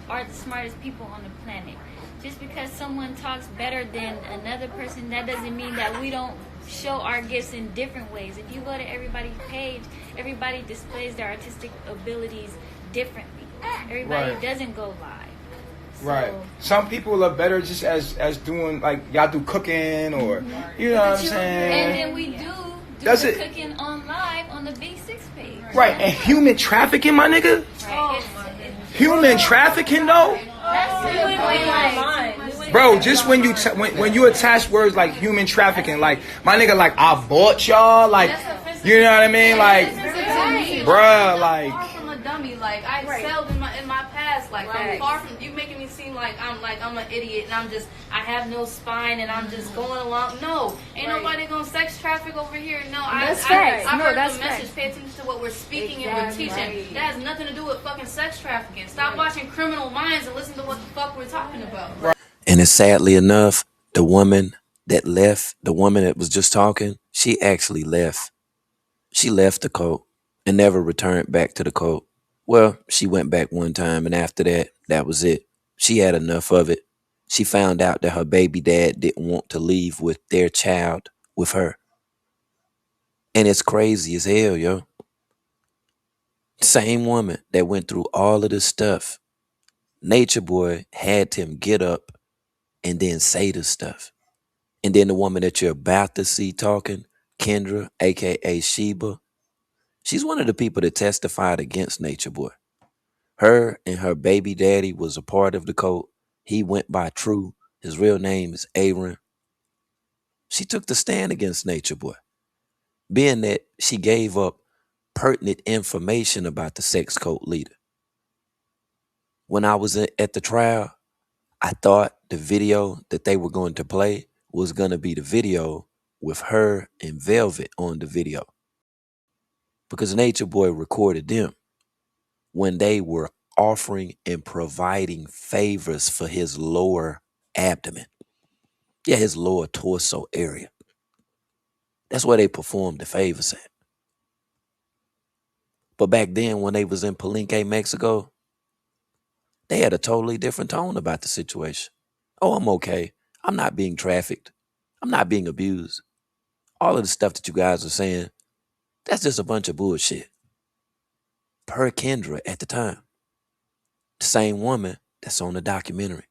are the smartest people on the planet. Just because someone talks better than another person, that doesn't mean that we don't show our gifts in different ways. If you go to everybody's page, everybody displays their artistic abilities differently. Everybody Right. doesn't go live. So, Right. Some people are better just as doing, like, y'all do cooking or, you know what I'm and saying? then we do Does the it- cooking on live on the Big Six page. Right. And human trafficking, my nigga? Right. Human trafficking, though? That's the point. Bro, just when you when you attach words like human trafficking, like, my nigga, like, I bought y'all, like, you know what I mean? Like, bruh, like, Far from a dummy, like I excelled in my past, like I'm far from you making me seem like I'm an idiot and I have no spine and I'm just going along. No, ain't nobody gonna sex traffic over here. No, That's facts. I No, heard that's the message. facts. Pay attention to what we're speaking and we're teaching. That has nothing to do with fucking sex trafficking. Stop watching Criminal Minds and listen to what the fuck we're talking about. And it's sadly enough, the woman that left, the woman that was just talking, she actually left. She left the cult and never returned back to the cult. Well, she went back one time and after that, that was it. She had enough of it. She found out that her baby dad didn't want to leave with their child with her. And it's crazy as hell, yo. Same woman that went through all of this stuff. Nature Boy had him get up and then say this stuff. And then the woman that you're about to see talking, Kendra, aka Sheba, she's one of the people that testified against Nature Boy. Her and her baby daddy was a part of the cult. He went by True. His real name is Aaron. She took the stand against Nature Boy, being that she gave up pertinent information about the sex cult leader. When I was at the trial, I thought the video that they were going to play was going to be the video with her and Velvet on the video. Because Nature Boy recorded them when they were offering and providing favors for his lower abdomen. Yeah, his lower torso area. That's where they performed the favors at. But back then, when they was in Palenque, Mexico, they had a totally different tone about the situation. Oh, I'm okay. I'm not being trafficked. I'm not being abused. All of the stuff that you guys are saying, that's just a bunch of bullshit. Per Kendra at the time. The same woman that's on the documentary.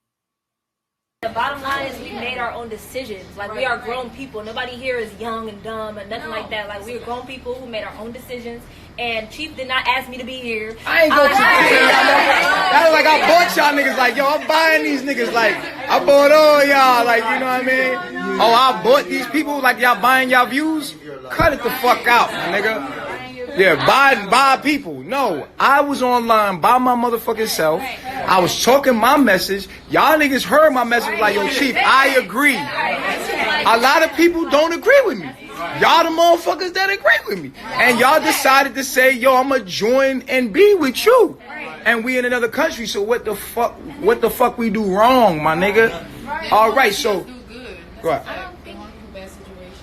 The bottom line is we made our own decisions. Like, we are grown people. Nobody here is young and dumb and nothing like that. Like, we are grown people who made our own decisions. And Chief did not ask me to be here. I ain't going to that was like, I bought y'all niggas, like, yo, I'm buying these niggas, like, I bought all y'all, like, you know what I mean? Oh, I bought these people, like, y'all buying y'all views? Cut it the fuck out, my nigga. Yeah, buy people. No, I was online by my motherfucking self. I was talking my message. Y'all niggas heard my message like, yo, Chief, I agree. A lot of people don't agree with me. Y'all the motherfuckers that agree with me. And y'all decided to say, yo, I'm gonna join and be with you. And we in another country, so what the fuck we do wrong, my nigga? All right, so Go ahead. I don't think hungry for bad situations.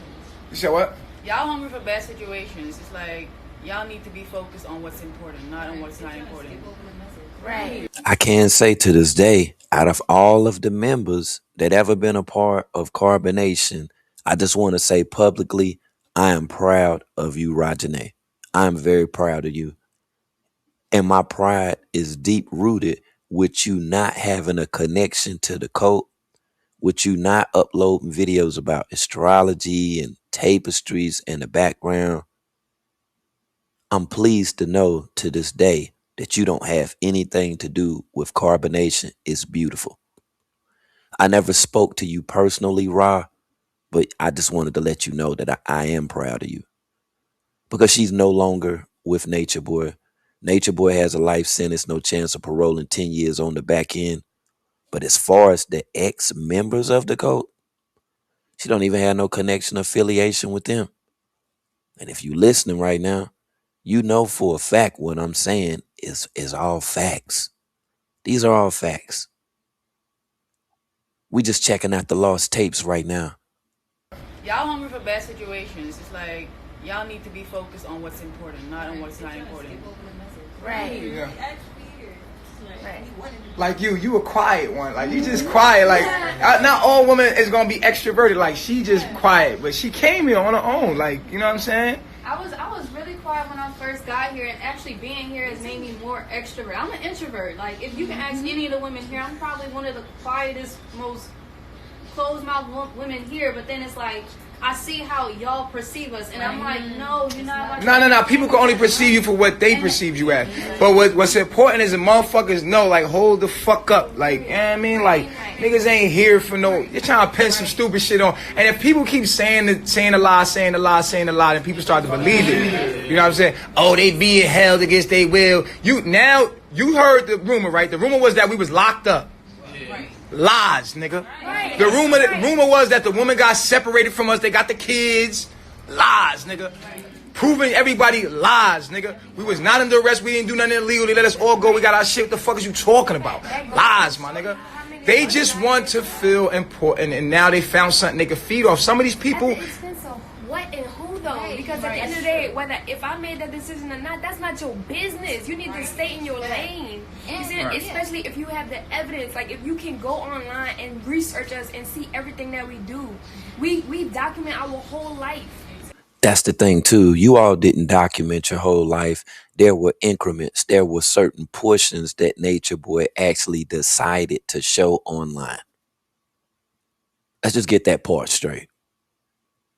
You said what? Y'all hungry for bad situations. It's like y'all need to be focused on what's important, not on what's not important. Right. I can say to this day, out of all of the members that ever been a part of Carbonation, I just want to say publicly, I am proud of you, Rajane. I am very proud of you. And my pride is deep rooted with you not having a connection to the cult, with you not uploading videos about astrology and tapestries in the background. I'm pleased to know to this day that you don't have anything to do with Carbonation. It's beautiful. I never spoke to you personally, Ra, but I just wanted to let you know that I am proud of you. Because she's no longer with Nature Boy. Nature Boy has a life sentence, no chance of parole, and 10 years on the back end. But as far as the ex-members of the cult, she don't even have no connection, affiliation with them. And if you listening right now, you know for a fact what I'm saying is all facts. These are all facts. We just checking out the lost tapes right now. Y'all hungry for bad situations. It's like y'all need to be focused on what's important, not on what's not important. Right. Yeah. Right. Like you a quiet one. Like you just quiet. Like not all women is gonna be extroverted. Like she just quiet, but she came here on her own. Like you know what I'm saying? I was really quiet when I first got here, and actually being here has made me more extrovert. I'm an introvert. Like if you can ask any of the women here, I'm probably one of the quietest, most closed-mouthed women here. But then it's like I see how y'all perceive us, and I'm like, no, you're not. Like No. People can only perceive you for what they perceive you as. But what's important is the motherfuckers know, like, hold the fuck up. Like, you know what I mean? Like, niggas ain't here for no, you're trying to pin some stupid shit on. And if people keep saying the lie, then people start to believe it. You know what I'm saying? Oh, they being held against their will. You heard the rumor, right? The rumor was that we was locked up. Lies, nigga. Right. The rumor was that the woman got separated from us. They got the kids. Lies, nigga. Proving everybody lies, nigga. We was not under arrest. We didn't do nothing illegal. They let us all go. We got our shit. What the fuck is you talking about? Lies, my nigga. They just want to feel important, and now they found something they can feed off. Some of these people. At the expense of what and who though? Because at the end of the day, whether if I made that decision or not, that's not your business. You need to stay in your lane. You see, especially if you have the evidence. Like if you can go online and research us and see everything that we do. We document our whole life. That's the thing too. You all didn't document your whole life. There were increments. There were certain portions that Nature Boy actually decided to show online. Let's just get that part straight.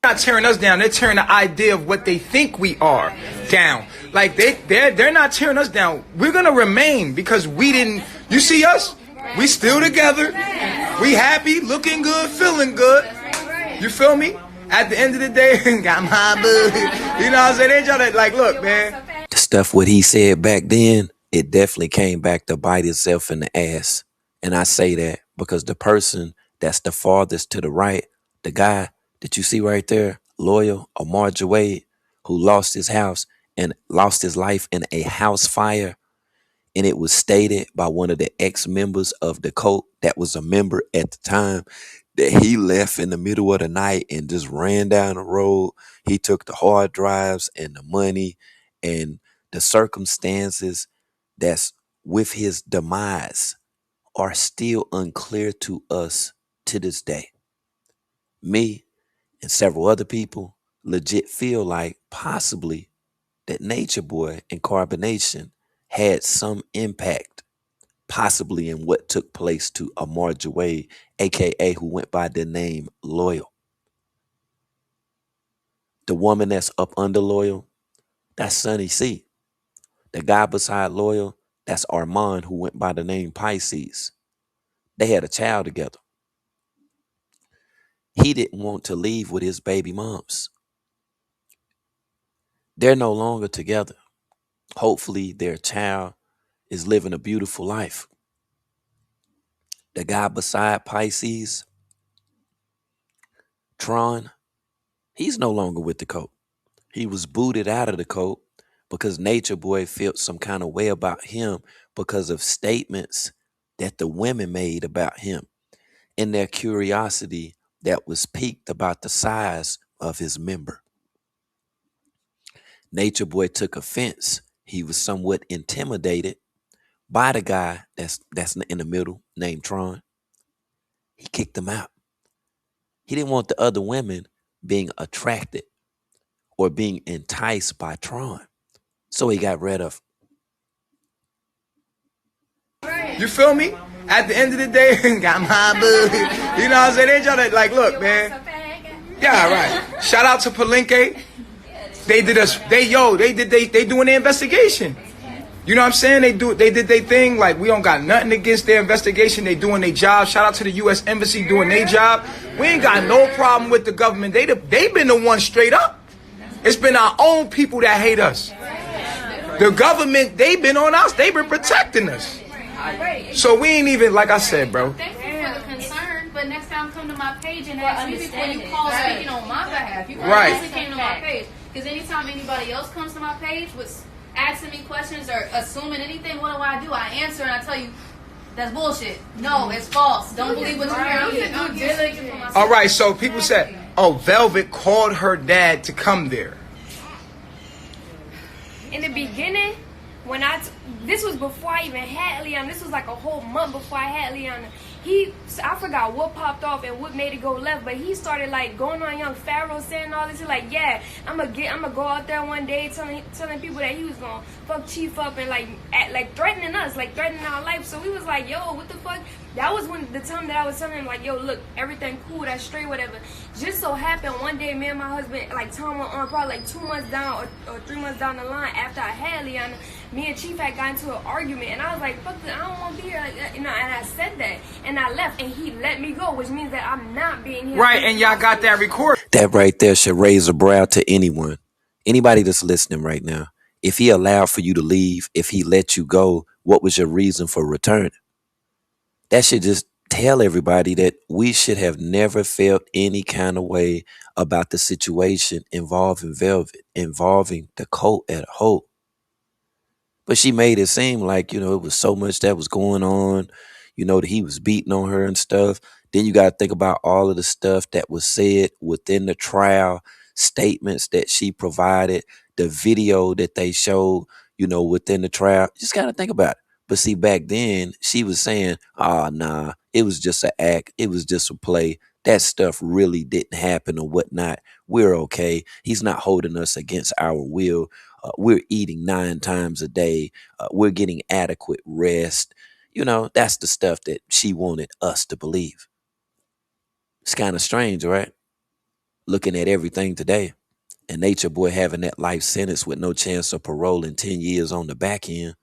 Not tearing us down. They're tearing the idea of what they think we are down. Like they're not tearing us down. We're gonna remain because we didn't. You see us? We still together. We happy, looking good, feeling good. You feel me? At the end of the day, got my boo. You know what I'm saying? They try to like, look, man. The stuff what he said back then, it definitely came back to bite itself in the ass. And I say that because the person that's the farthest to the right, the guy that you see right there, Loyal Omar Jawade, who lost his house and lost his life in a house fire. And it was stated by one of the ex-members of the cult that was a member at the time that he left in the middle of the night and just ran down the road. He took the hard drives and the money, and the circumstances that's with his demise are still unclear to us to this day. Me and several other people legit feel like possibly that Nature Boy and Carbonation had some impact, possibly in what took place to Amar Jawade, aka who went by the name Loyal. The woman that's up under Loyal, that's Sunny C. The guy beside Loyal, that's Armand, who went by the name Pisces. They had a child together. He didn't want to leave with his baby moms. They're no longer together. Hopefully their child is living a beautiful life. The guy beside Pisces, Tron, he's no longer with the cult. He was booted out of the cult because Nature Boy felt some kind of way about him because of statements that the women made about him. In their curiosity, that was peaked about the size of his member. Nature Boy took offense. He was somewhat intimidated by the guy that's in the middle named Tron. He kicked him out. He didn't want the other women being attracted or being enticed by Tron. So he got rid of. You feel me? At the end of the day, got my boo. You know what I'm saying? They try to like, look, man. Yeah, right. Shout out to Palenque. They did us. They doing their investigation. You know what I'm saying? They did their thing. Like, we don't got nothing against their investigation. They doing their job. Shout out to the U.S. Embassy doing their job. We ain't got no problem with the government. They been the one straight up. It's been our own people that hate us. The government, they been on us. They been protecting us. So we ain't even, like I said, bro. Thank you for the concern, but next time come to my page and ask me before you call speaking on my behalf. You actually came to my page. Because anytime anybody else comes to my page with asking me questions or assuming anything, what do? I answer and I tell you, that's bullshit. No, it's false. Don't believe what you hear. I'm just speaking for myself. All right, so people said, oh, Velvet called her dad to come there. In the beginning, when this was before I even had Leon. This was like a whole month before I had Leon. I forgot what popped off and what made it go left, but he started like going on Young Pharaoh saying all this. He's like, yeah, I'm gonna go out there one day telling people that he was gonna fuck Chief up and like threatening us, like threatening our life. So we was like, yo, what the fuck? That was when the time that I was telling him like, yo, look, everything cool, that's straight, whatever. Just so happened one day, me and my husband, like time went on, probably like 2 months down or 3 months down the line after I had Leon, me and Chief had gotten into an argument, and I was like, fuck this, I don't want to be here, you know. And I said that, and I left, and he let me go, which means that I'm not being here. Right, and y'all got that recorded. That right there should raise a brow to anyone. Anybody that's listening right now. If he allowed for you to leave, if he let you go, what was your reason for returning? That should just tell everybody that we should have never felt any kind of way about the situation involving Velvet, involving the cult as a whole. But she made it seem like, it was so much that was going on, that he was beating on her and stuff. Then you got to think about all of the stuff that was said within the trial, statements that she provided, the video that they showed, within the trial. You just got to think about it. But see, back then, she was saying, nah, it was just an act. It was just a play. That stuff really didn't happen or whatnot. We're okay. He's not holding us against our will. We're eating 9 times a day. We're getting adequate rest. That's the stuff that she wanted us to believe. It's kind of strange, right? Looking at everything today. And Nature Boy having that life sentence with no chance of parole and 10 years on the back end.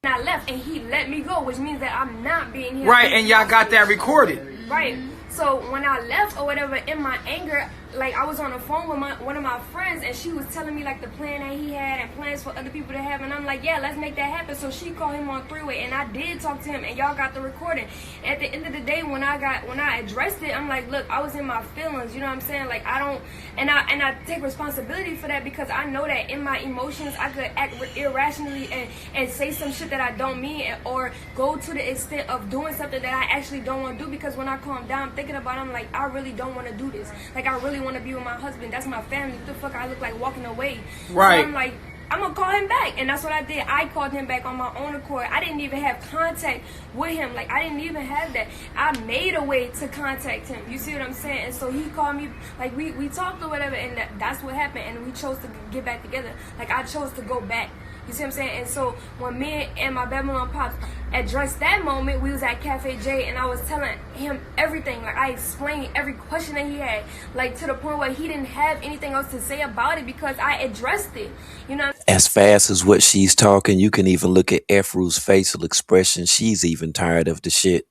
I left, and he let me go, which means that I'm not being here. Right, and y'all got that recorded. Right. So when I left or whatever, in my anger, like I was on the phone with one of my friends, and she was telling me like the plan that he had and plans for other people to have, and I'm like, yeah, let's make that happen. So she called him on 3-way, and I did talk to him, and y'all got the recording. At the end of the day, when I addressed it, I'm like, look, I was in my feelings, you know what I'm saying? Like I don't, and I take responsibility for that, because I know that in my emotions I could act irrationally and say some shit that I don't mean, or go to the extent of doing something that I actually don't want to do. Because when I calm down, I'm thinking about it, I'm like, I really don't want to do this. Like I really want to be with my husband. That's my family. What the fuck I look like walking away? Right. So I'm like, I'm gonna call him back, and that's what I did. I called him back on my own accord. I didn't even have contact with him. Like I didn't even have that. I made a way to contact him. You see what I'm saying? And so he called me. Like we talked or whatever, and that's what happened. And we chose to get back together. Like I chose to go back. You see what I'm saying? And so when me and my Babylon Pops addressed that moment, we was at Cafe J, and I was telling him everything. Like I explained every question that he had, like to the point where he didn't have anything else to say about it, because I addressed it. As fast as what she's talking, you can even look at Efru's facial expression. She's even tired of the shit.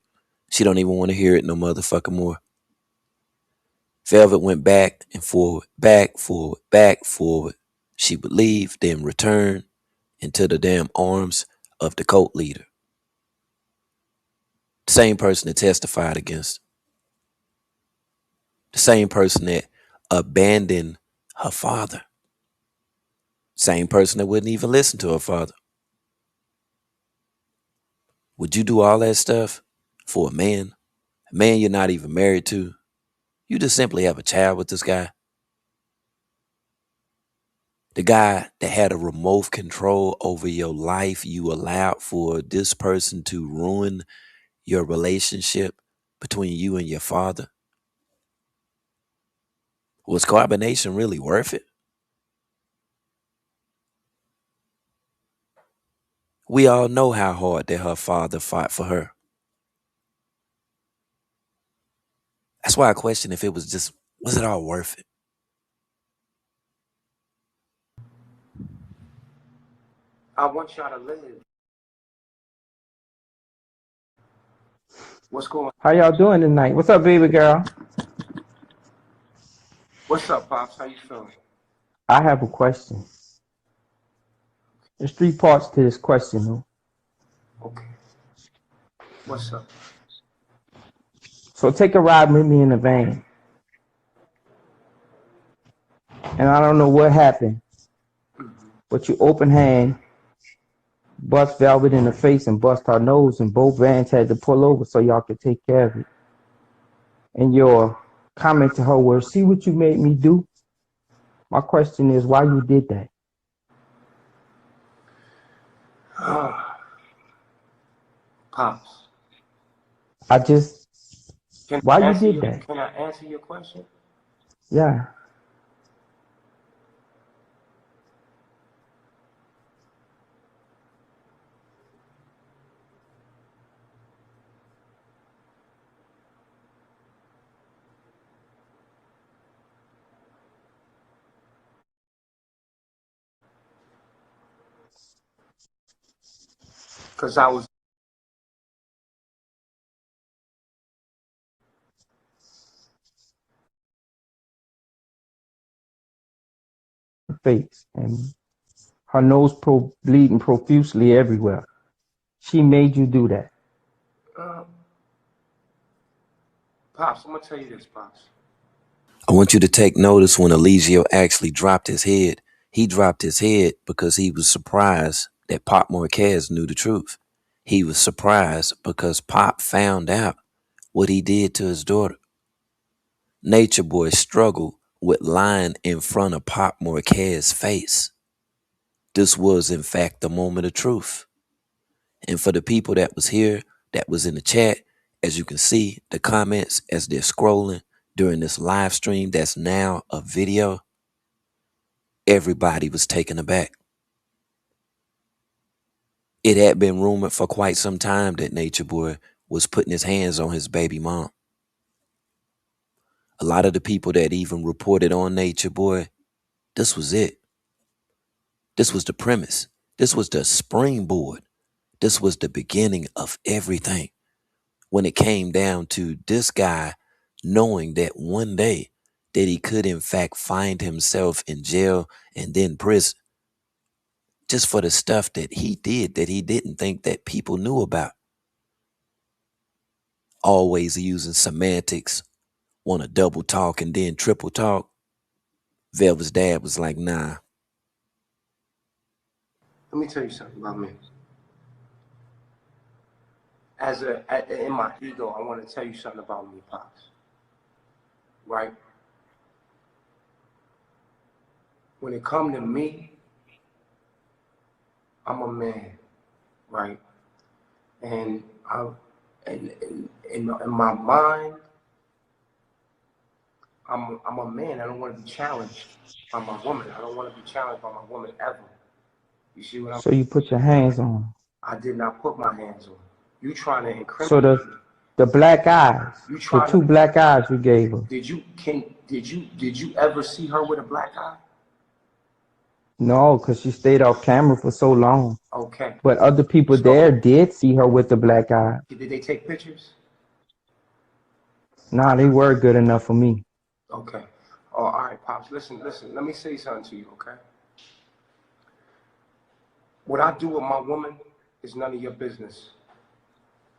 She don't even want to hear it no motherfucking more. Velvet went back and forward, back, forward, back, forward. She would leave, then return into the damn arms of the cult leader. The same person that testified against her. The same person that abandoned her father. Same person that wouldn't even listen to her father. Would you do all that stuff for a man? A man you're not even married to? You just simply have a child with this guy. The guy that had a remote control over your life, you allowed for this person to ruin your relationship between you and your father. Was carbonation really worth it? We all know how hard that her father fought for her. That's why I question if it was it all worth it? I want y'all to live. What's going on? How y'all doing tonight? What's up, baby girl? What's up, Pops? How you feeling? I have a question. There's 3 parts to this question, though. Okay. What's up? So take a ride with me in the van. And I don't know what happened, but you open hand, bust Velvet in the face and bust her nose, and both vans had to pull over so y'all could take care of it. And your comment to her was, see what you made me do? My question is, why you did that? Pops. Why you did that? Can I answer your question? Yeah. Because I was Face and her nose bleeding profusely everywhere. She made you do that. Pops, I'm gonna tell you this, Pops. I want you to take notice when Eligio actually dropped his head. He dropped his head because he was surprised that Pop Marquez knew the truth. He was surprised because Pop found out what he did to his daughter. Nature Boy struggled with lying in front of Pop Marquez's face. This was, in fact, the moment of truth. And for the people that was here, that was in the chat, as you can see, the comments as they're scrolling during this live stream that's now a video, everybody was taken aback. It had been rumored for quite some time that Nature Boy was putting his hands on his baby mom. A lot of the people that even reported on Nature Boy, this was it. This was the premise. This was the springboard. This was the beginning of everything. When it came down to this guy knowing that one day that he could in fact find himself in jail and then prison just for the stuff that he did that he didn't think that people knew about. Always using semantics, want to double talk and then triple talk. Velvet's dad was like, nah. Let me tell you something about me. In my ego, I want to tell you something about me, Pops. Right? When it comes to me, I'm a man, right? And in my mind, I'm a man. I don't want to be challenged by my woman. I don't want to be challenged by my woman ever. You see what I'm So you put your hands on her. I did not put my hands on her. You trying to incriminate So me. the black eyes, the 2 black eyes you gave her. Did you ever see her with a black eye? No, because she stayed off camera for so long. Okay. But other people there did see her with the black eye. Did they take pictures? Nah, they were good enough for me. Okay. Oh, all right, Pops. Listen. Let me say something to you, okay? What I do with my woman is none of your business.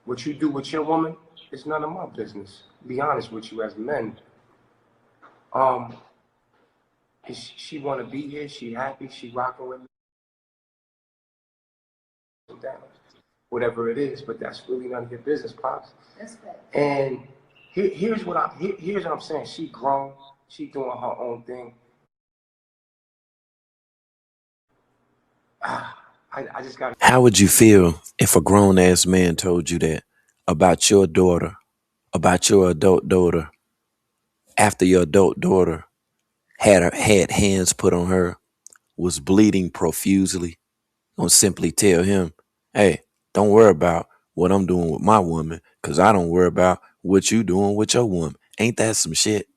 What you do with your woman is none of my business. Be honest with you, as men. She want to be here. She happy. She rocking with me. Whatever it is, but that's really none of your business, Pops. That's fact. And here's what I'm saying. She grown. She doing her own thing. I just got. How would you feel if a grown ass man told you that about your daughter, about your adult daughter, after your adult daughter had hands put on her, was bleeding profusely, gonna simply tell him, hey, don't worry about what I'm doing with my woman, cause I don't worry about what you doing with your woman. Ain't that some shit?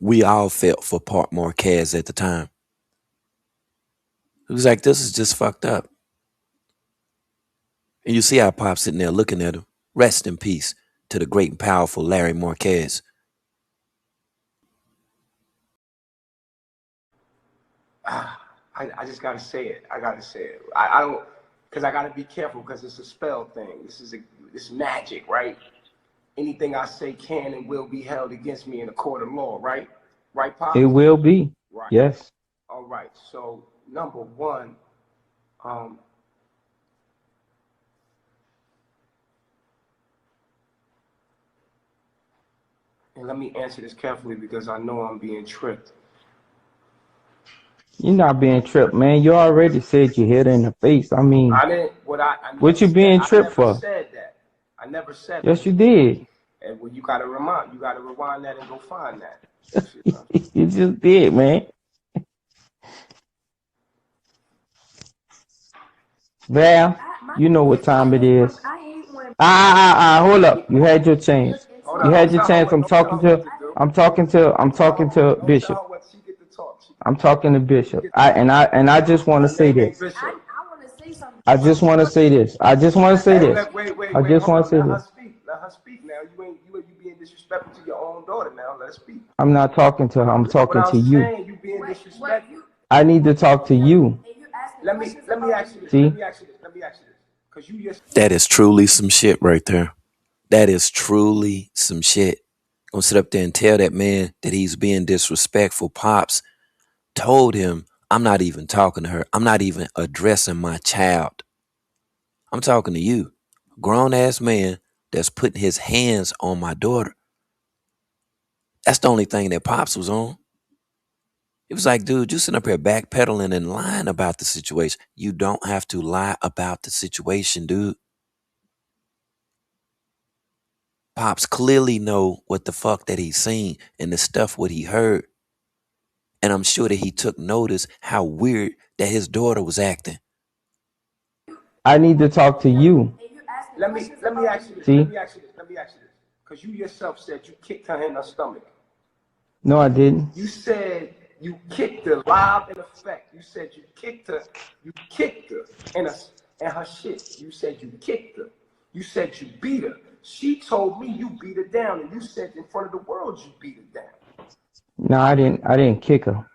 We all felt for Part Marquez at the time. It was like, this is just fucked up. And you see our Pop sitting there looking at him. Rest in peace to the great and powerful Larry Marquez. I just gotta say it. I gotta say it. I don't, cause I gotta be careful because it's a spell thing. This magic, right? Anything I say can and will be held against me in a court of law, right? Right, Pop? It will be. Right. Yes. All right. So number one, and let me answer this carefully because I know I'm being tripped. You're not being tripped, man. You already said you hit her in the face. I mean, I didn't. What you being tripped for? I never said that. I never said that. Yes, you did. And well, you gotta rewind that and go find that. You just did, man. Val, you know what time it is. Hold up. You had your chance. You had your chance. I'm talking to Bishop. I'm talking to Bishop. I just want to say this. I just want to say this. Let her speak now. You being disrespectful to your own daughter now. Let her speak. I'm not talking to her. I'm talking to you. You being disrespectful. I need to talk to you. Let me ask you this. See? Let me ask you this. That is truly some shit right there. That is truly some shit. Gonna sit up there and tell that man that he's being disrespectful. Pops told him, I'm not even talking to her. I'm not even addressing my child. I'm talking to you. Grown ass man that's putting his hands on my daughter. That's the only thing that Pops was on. It was like, dude, you sitting up here backpedaling and lying about the situation. You don't have to lie about the situation, dude. Pops clearly know what the fuck that he's seen and the stuff what he heard. And I'm sure that he took notice how weird that his daughter was acting. I need to talk to you. Let me ask you this. See? Let me ask you this. Because you yourself said you kicked her in her stomach. No, I didn't. You said you kicked her live in effect. You said you kicked her. You kicked her in her shit. You said you kicked her. You said you beat her. She told me you beat her down, and you said in front of the world you beat her down. No, I didn't kick her.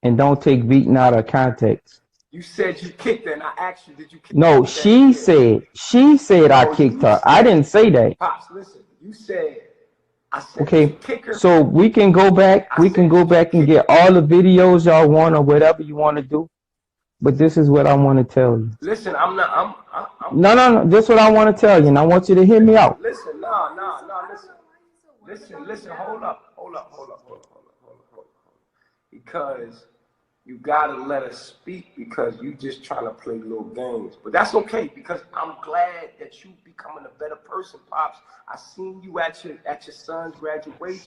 And don't take beating out of context. You said you kicked her, and I asked you, did you kick her? No, she said I kicked her. I didn't say that. Pops, listen, you said, I said, okay, so we can go back. We can go back and get all the videos y'all want or whatever you want to do. But this is what I want to tell you. Listen, No. This is what I want to tell you, and I want you to hear me out. Listen, listen. Hold up. Because you gotta let us speak because you just trying to play little games. But that's okay because I'm glad that you becoming a better person, Pops. I seen you at your son's graduation.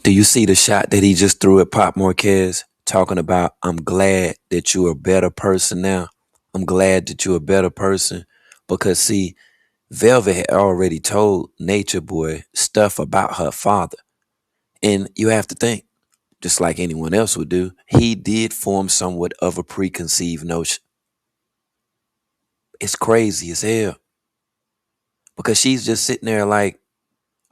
Do you see the shot that he just threw at Pop Marquez? Talking about, I'm glad that you're a better person now. I'm glad that you're a better person. Because see, Velvet had already told Nature Boy stuff about her father. And you have to think, just like anyone else would do, he did form somewhat of a preconceived notion. It's crazy as hell. Because she's just sitting there like,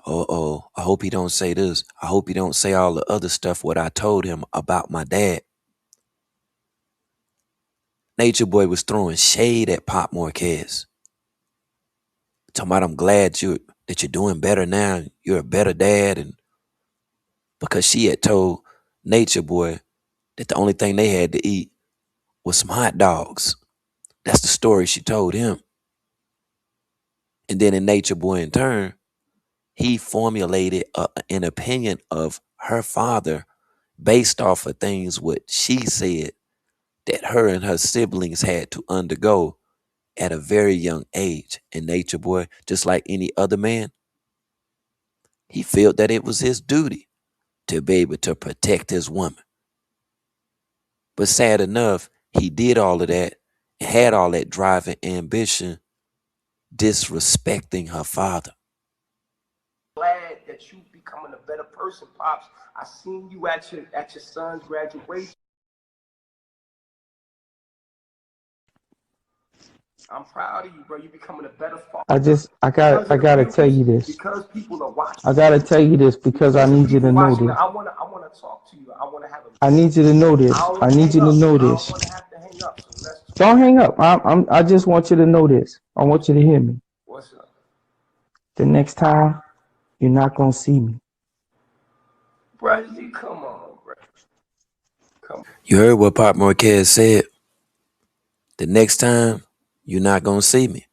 I hope he don't say this. I hope he don't say all the other stuff what I told him about my dad. Nature Boy was throwing shade at Pop Marquez. Talking about, I'm glad that you're doing better now. You're a better dad. And because she had told Nature Boy that the only thing they had to eat was some hot dogs. That's the story she told him. And then in Nature Boy in turn, he formulated an opinion of her father based off of things what she said that her and her siblings had to undergo at a very young age. And Nature Boy, just like any other man, he felt that it was his duty to be able to protect his woman. But sad enough, he did all of that, had all that drive and ambition, disrespecting her father. Glad that you becoming a better person, Pops. I seen you at your son's graduation. I'm proud of you, bro. You becoming a better father. I gotta tell you this. Because people are watching. I gotta tell you this because I need you to know this. I wanna talk to you. I wanna have a. I need you to know this. I need you to know this. I don't wanna have to hang up. So don't hang up. I just want you to know this. I want you to hear me. What's up? The next time, you're not gonna see me. Bro, come on, bro. Come on. You heard what Pop Marquez said? The next time, you're not gonna see me.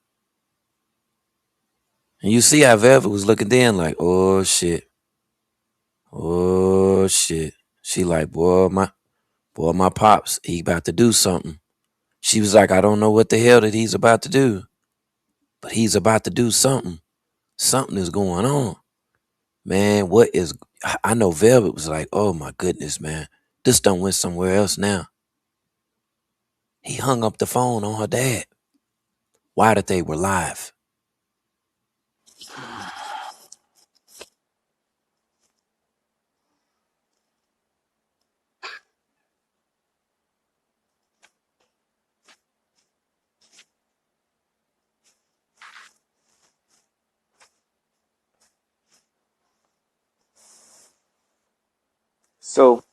And you see how Velvet was looking then like, oh shit. Oh shit. She like, boy, my pops, he about to do something. She was like, I don't know what the hell that he's about to do. But he's about to do something. Something is going on. Man, I know Velvet was like, oh my goodness, man. This done went somewhere else now. He hung up the phone on her dad. Why did they were live? So,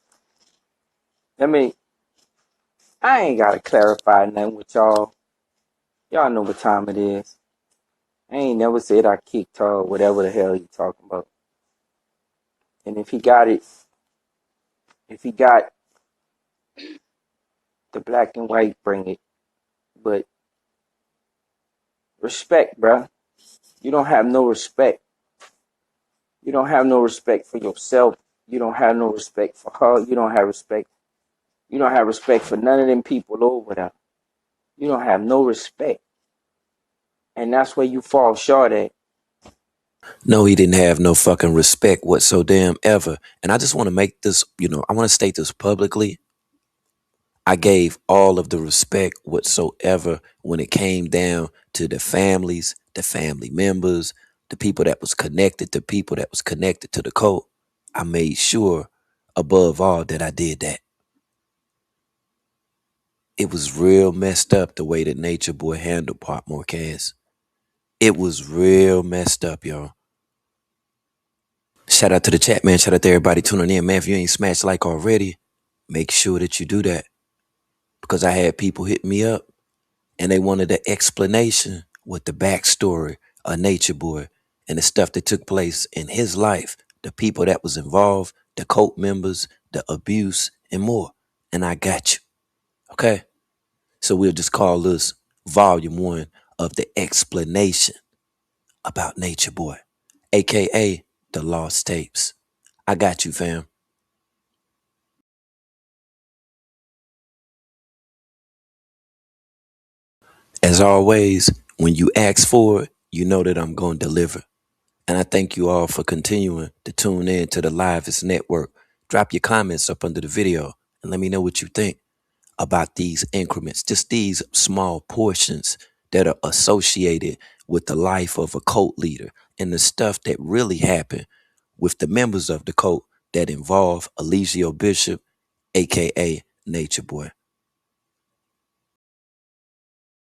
I ain't gotta clarify nothing with y'all. Y'all know what time it is. I ain't never said I kicked her or whatever the hell you talking about. And if he got the black and white, bring it. But respect, bruh. You don't have no respect. You don't have no respect for yourself. You don't have no respect for her. You don't have respect. You don't have respect for none of them people over there. You don't have no respect. And that's where you fall short at. No, he didn't have no fucking respect whatsoever. And I just want to make this, I want to state this publicly. I gave all of the respect whatsoever when it came down to the families, the family members, the people that was connected, the people that was connected to the cult. I made sure above all that I did that. It was real messed up the way that Nature Boy handled Pop Marquez. It was real messed up, y'all. Shout out to the chat, man. Shout out to everybody tuning in, man. If you ain't smashed like already, make sure that you do that. Because I had people hit me up and they wanted the explanation with the backstory of Nature Boy and the stuff that took place in his life, the people that was involved, the cult members, the abuse, and more. And I got you. Okay? So we'll just call this volume 1 of the explanation about Nature Boy, aka the Lost Tapes. I got you, fam. As always, when you ask for it, you know that I'm going to deliver. And I thank you all for continuing to tune in to the Livest Network. Drop your comments up under the video and let me know what you think about these increments, just these small portions that are associated with the life of a cult leader and the stuff that really happened with the members of the cult that involve Eligio Bishop, aka Nature Boy.